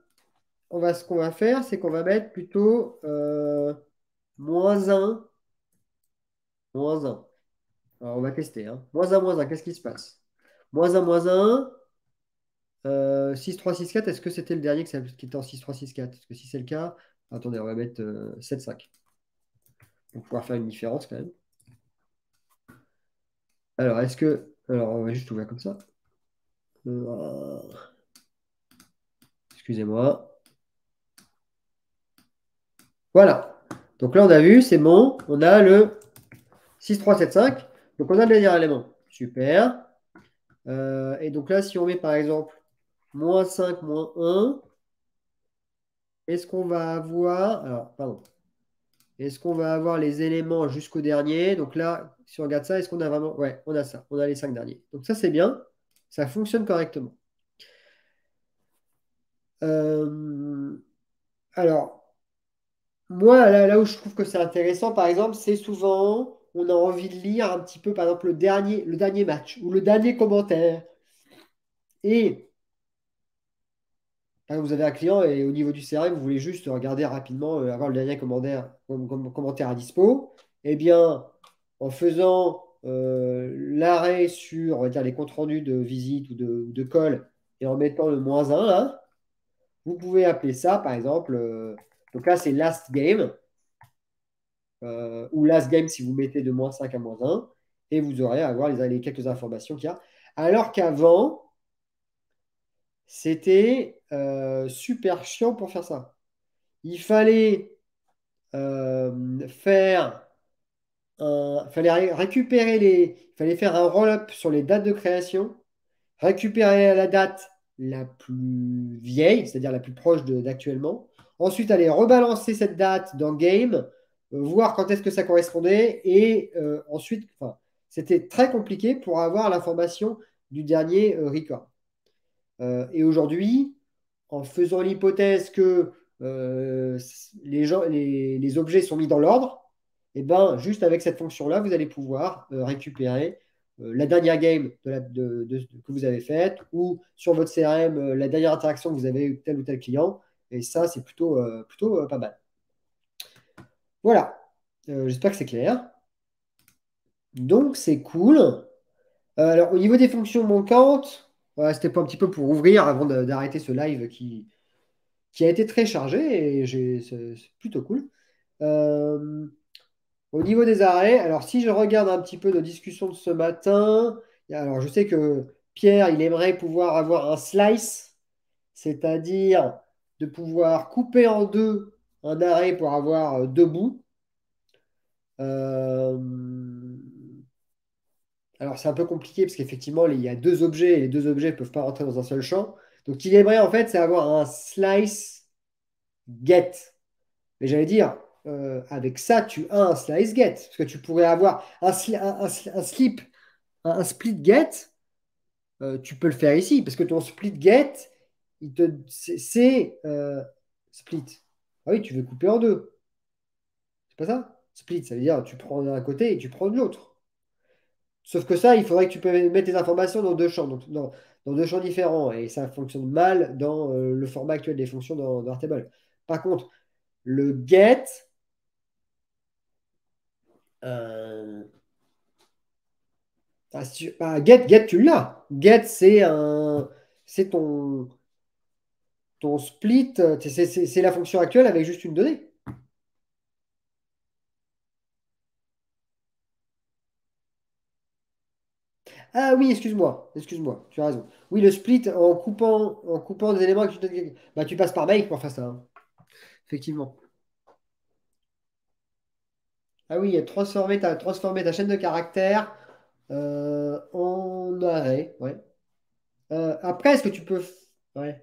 ce qu'on va faire, c'est qu'on va mettre plutôt moins un, moins un. Alors, on va tester, hein. Moins un, qu'est-ce qui se passe? Moins un, 6, 3, 6, 4, est-ce que c'était le dernier qui était en 6, 3, 6, 4? Parce que si c'est le cas, attendez, on va mettre 7, 5. Pour pouvoir faire une différence quand même. Alors, Alors, on va juste ouvrir comme ça. Euh, Excusez-moi. Voilà. Donc là, on a vu, c'est bon. On a le 6, 3, 7, 5. Donc, on a le dernier élément. Super. Et donc là, si on met par exemple moins 5, moins 1, est-ce qu'on va avoir. Alors, pardon. Est-ce qu'on va avoir les éléments jusqu'au dernier? Donc là, si on regarde ça, est-ce qu'on a vraiment. Ouais, on a ça. On a les 5 derniers. Donc ça, c'est bien. Ça fonctionne correctement. Euh, Alors. Moi, là où je trouve que c'est intéressant, par exemple, c'est souvent, on a envie de lire un petit peu, par exemple, le dernier match ou le dernier commentaire. Et par exemple, vous avez un client et au niveau du CRM, vous voulez juste regarder rapidement, avoir le dernier commentaire à dispo. Eh bien, en faisant l'arrêt sur, on va dire, les comptes rendus de visite ou de call et en mettant le moins un là, vous pouvez appeler ça, par exemple, donc là, c'est last game. Ou last game si vous mettez de moins 5 à moins 1, et vous aurez à avoir les quelques informations qu'il y a. Alors qu'avant, c'était super chiant pour faire ça. Il fallait récupérer il fallait faire un roll-up sur les dates de création, récupérer la date la plus vieille, c'est-à-dire la plus proche d'actuellement. Ensuite, aller rebalancer cette date dans Game, voir quand est-ce que ça correspondait. Et ensuite, enfin, c'était très compliqué pour avoir l'information du dernier record. Et aujourd'hui, en faisant l'hypothèse que les objets sont mis dans l'ordre, et ben, juste avec cette fonction-là, vous allez pouvoir récupérer la dernière game que vous avez faite ou sur votre CRM, la dernière interaction que vous avez eu avec tel ou tel client. Et ça, c'est plutôt pas mal. Voilà. J'espère que c'est clair. Donc, c'est cool. Alors, au niveau des fonctions manquantes, voilà, c'était pas un petit peu pour ouvrir avant d'arrêter ce live qui a été très chargé et c'est plutôt cool. Euh, Au niveau des arrêts, alors si je regarde un petit peu nos discussions de ce matin, alors je sais que Pierre, il aimerait pouvoir avoir un slice, c'est-à-dire de pouvoir couper en deux un arrêt pour avoir deux bouts. Euh, alors c'est un peu compliqué parce qu'effectivement, il y a deux objets et les deux objets ne peuvent pas rentrer dans un seul champ. Donc il aimerait en fait, c'est avoir un slice get. Mais j'allais dire, avec ça, tu as un slice get. Parce que tu pourrais avoir un slip, un split get, tu peux le faire ici. Parce que ton split get, c'est split. Ah oui, tu veux couper en deux. C'est pas ça? Split, ça veut dire tu prends d'un côté et tu prends de l'autre. Sauf que ça, il faudrait que tu peux mettre tes informations dans deux champs, donc dans deux champs différents. Et ça fonctionne mal dans le format actuel des fonctions dans Airtable. Par contre, le get, euh, get, tu l'as. Get, c'est ton split. C'est la fonction actuelle avec juste une donnée. Ah oui, excuse-moi, tu as raison. Oui, le split en coupant des éléments que bah, tu passes par make pour faire ça, hein. Effectivement. Ah oui, transformer ta chaîne de caractères en arrêt. Ouais. Après, est-ce que tu peux. Ouais.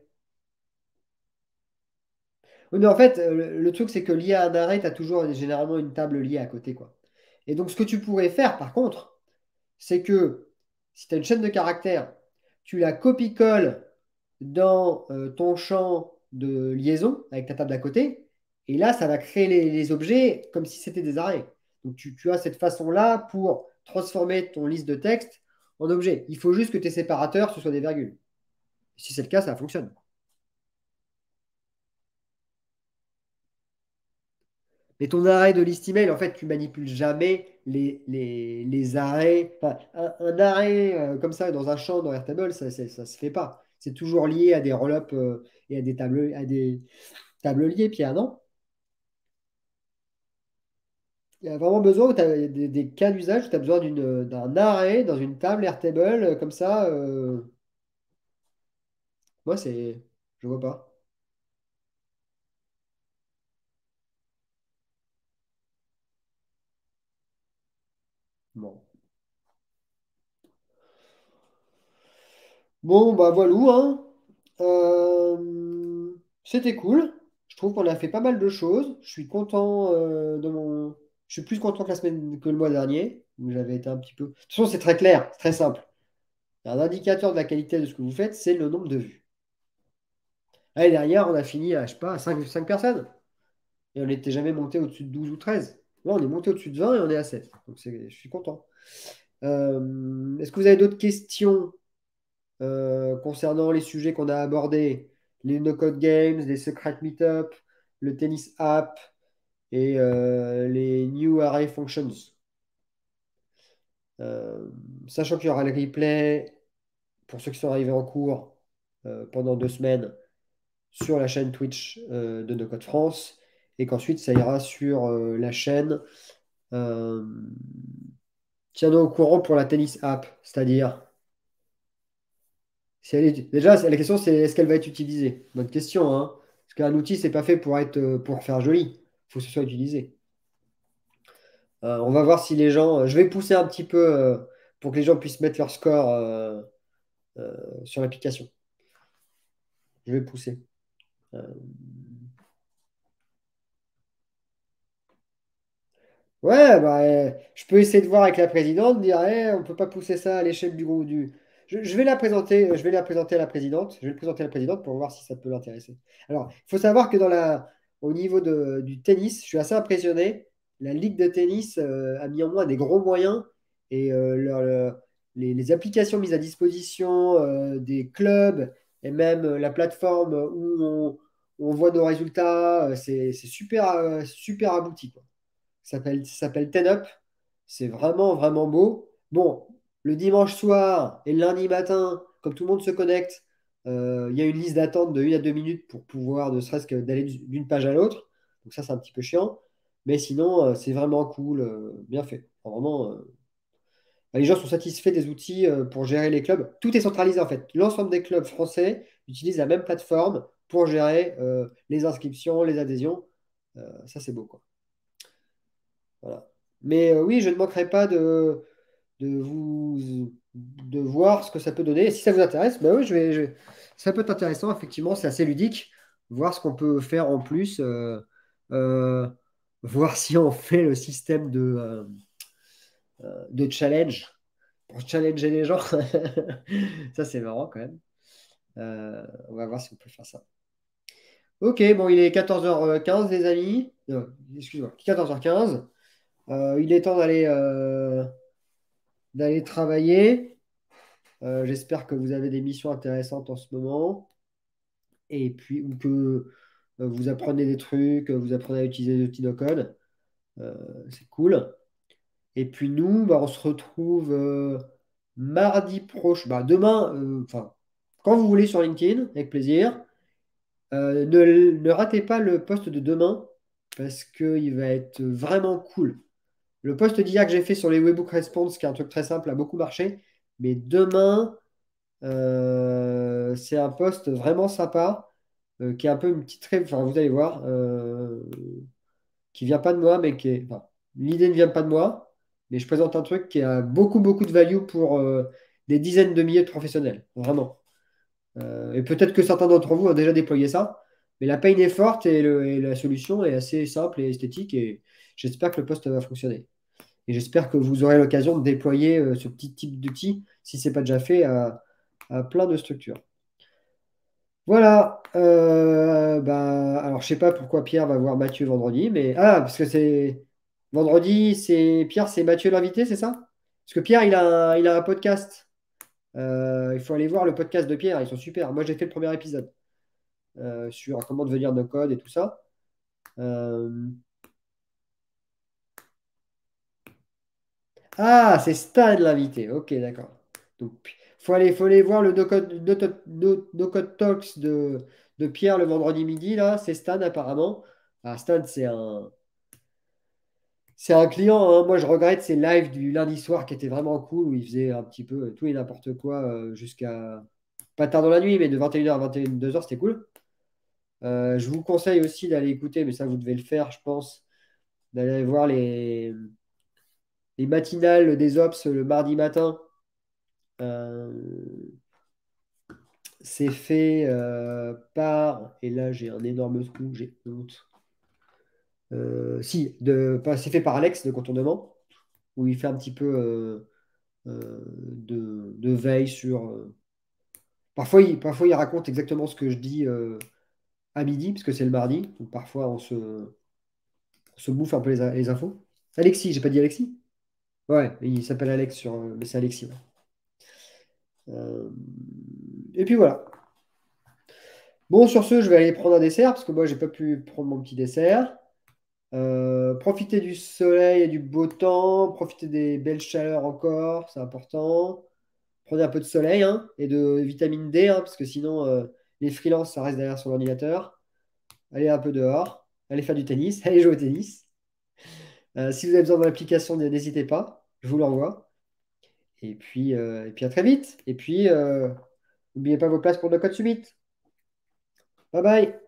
Oui, mais en fait, le truc, c'est que lié à un arrêt, tu as toujours généralement une table liée à côté, quoi. Et donc, ce que tu pourrais faire, par contre, c'est que si tu as une chaîne de caractères, tu la copie-colles dans ton champ de liaison avec ta table d'à côté, et là, ça va créer les objets comme si c'était des arrêts. Donc, tu as cette façon-là pour transformer ton liste de texte en objet. Il faut juste que tes séparateurs, ce soit des virgules. Si c'est le cas, ça fonctionne. Mais ton arrêt de liste email, en fait, tu manipules jamais les arrêts. Enfin, un arrêt comme ça dans un champ dans Airtable, ça se fait pas. C'est toujours lié à des rollups et à des tables liées, Pierre, non? Il y a vraiment besoin où tu as des cas d'usage où tu as besoin d'un arrêt dans une table Airtable comme ça. Moi, c'est. Je vois pas. Bon. Bon, bah voilà, hein. C'était cool. Je trouve qu'on a fait pas mal de choses. Je suis content Je suis plus content que la semaine que le mois dernier, où j'avais été un petit peu. De toute façon, c'est très clair, c'est très simple. Un indicateur de la qualité de ce que vous faites, c'est le nombre de vues. L'année dernière, on a fini à, je sais pas, à 5 personnes. Et on n'était jamais monté au-dessus de 12 ou 13. Là, on est monté au-dessus de 20 et on est à 7. Donc, je suis content. Est-ce que vous avez d'autres questions concernant les sujets qu'on a abordés, les no-code games, les secret meetup, le tennis app et les new array functions. Euh, Sachant qu'il y aura le replay pour ceux qui sont arrivés en cours pendant 2 semaines sur la chaîne Twitch de No Code France et qu'ensuite ça ira sur la chaîne. Euh, Tiens-nous au courant pour la tennis app, c'est-à-dire. Déjà, la question, c'est est-ce qu'elle va être utilisée? Bonne question, hein. Parce qu'un outil, c'est pas fait pour faire joli. Il faut que ce soit utilisé. On va voir si les gens. Je vais pousser un petit peu pour que les gens puissent mettre leur score sur l'application. Je vais pousser. Euh, Ouais, bah, je peux essayer de voir avec la présidente, dire, on ne peut pas pousser ça à l'échelle du groupe du. Je vais la présenter, je vais la présenter à la présidente. Je vais le présenter à la présidente pour voir si ça peut l'intéresser. Alors, il faut savoir que au niveau du tennis, je suis assez impressionné. La Ligue de tennis a mis en moins des gros moyens et les applications mises à disposition des clubs et même la plateforme où on voit nos résultats, c'est super, super abouti, quoi. Ça s'appelle Ten Up. C'est vraiment, vraiment beau. Bon, le dimanche soir et le lundi matin, comme tout le monde se connecte, il y a une liste d'attente de 1 à 2 minutes pour pouvoir ne serait-ce que d'aller d'une page à l'autre. Donc ça, c'est un petit peu chiant. Mais sinon, c'est vraiment cool, bien fait. Enfin, vraiment, les gens sont satisfaits des outils pour gérer les clubs. Tout est centralisé en fait. L'ensemble des clubs français utilisent la même plateforme pour gérer les inscriptions, les adhésions. Ça, c'est beau, quoi. Voilà. Mais oui, je ne manquerai pas de voir ce que ça peut donner. Et si ça vous intéresse, bah oui, ça peut être intéressant, effectivement, c'est assez ludique. Voir ce qu'on peut faire en plus. Euh, voir si on fait le système de challenge pour challenger les gens. Ça, c'est marrant quand même. On va voir si on peut faire ça. Ok, bon, il est 14h15, les amis. Excuse-moi, 14h15. Il est temps d'aller travailler. J'espère que vous avez des missions intéressantes en ce moment. Et puis, ou que vous apprenez des trucs, vous apprenez à utiliser des outils de code. Euh, c'est cool. Et puis nous, bah, on se retrouve mardi prochain. Bah, demain, enfin, quand vous voulez sur LinkedIn, avec plaisir. Ne ratez pas le post de demain parce qu'il va être vraiment cool. Le post d'hier que j'ai fait sur les Webbook Response, qui est un truc très simple, a beaucoup marché. Mais demain, c'est un post vraiment sympa, qui est un peu une petite rêve. Enfin, vous allez voir, qui vient pas de moi, mais enfin, l'idée ne vient pas de moi, mais je présente un truc qui a beaucoup, beaucoup de value pour des dizaines de milliers de professionnels. Vraiment. Et peut-être que certains d'entre vous ont déjà déployé ça, mais la pain est forte et la solution est assez simple et esthétique et j'espère que le poste va fonctionner. Et j'espère que vous aurez l'occasion de déployer ce petit type d'outil, si ce n'est pas déjà fait, à plein de structures. Voilà. Bah, alors, je sais pas pourquoi Pierre va voir Mathieu vendredi, mais ah, parce que c'est vendredi, c'est Pierre, c'est Mathieu l'invité, c'est ça? Parce que Pierre, il a un podcast. Il faut aller voir le podcast de Pierre, ils sont super. Moi, j'ai fait le premier épisode sur comment devenir no code et tout ça. Euh, Ah, c'est Stan l'invité. Ok, d'accord. Donc, faut aller voir le no code Talks de Pierre le vendredi midi, là. C'est Stan, apparemment. Ah, Stan, c'est un client, hein. Moi, je regrette ses lives du lundi soir qui étaient vraiment cool, où il faisait un petit peu tout et n'importe quoi jusqu'à pas tard dans la nuit, mais de 21h à 22h, c'était cool. Je vous conseille aussi d'aller écouter, mais ça, vous devez le faire, je pense, d'aller voir les matinales des Ops le mardi matin. Euh, c'est fait par, et là j'ai un énorme trou, j'ai honte. Si, c'est fait par Alex de Contournement, où il fait un petit peu de veille sur. Parfois, il raconte exactement ce que je dis à midi, parce que c'est le mardi, donc parfois on se bouffe un peu les infos. Alexis, j'ai pas dit Alexis? Ouais, il s'appelle Alex mais c'est Alexis. Ouais. Euh, et puis voilà. Bon, sur ce, je vais aller prendre un dessert parce que moi, j'ai pas pu prendre mon petit dessert. Profitez du soleil et du beau temps, profitez des belles chaleurs encore, c'est important. Prenez un peu de soleil hein, et de vitamine D, hein, parce que sinon, les freelances, ça reste derrière son ordinateur. Allez un peu dehors, allez faire du tennis, allez jouer au tennis. Si vous avez besoin de l'application, n'hésitez pas, je vous l'envoie. Et puis à très vite. Et puis, n'oubliez pas vos places pour le code Summit. Bye bye.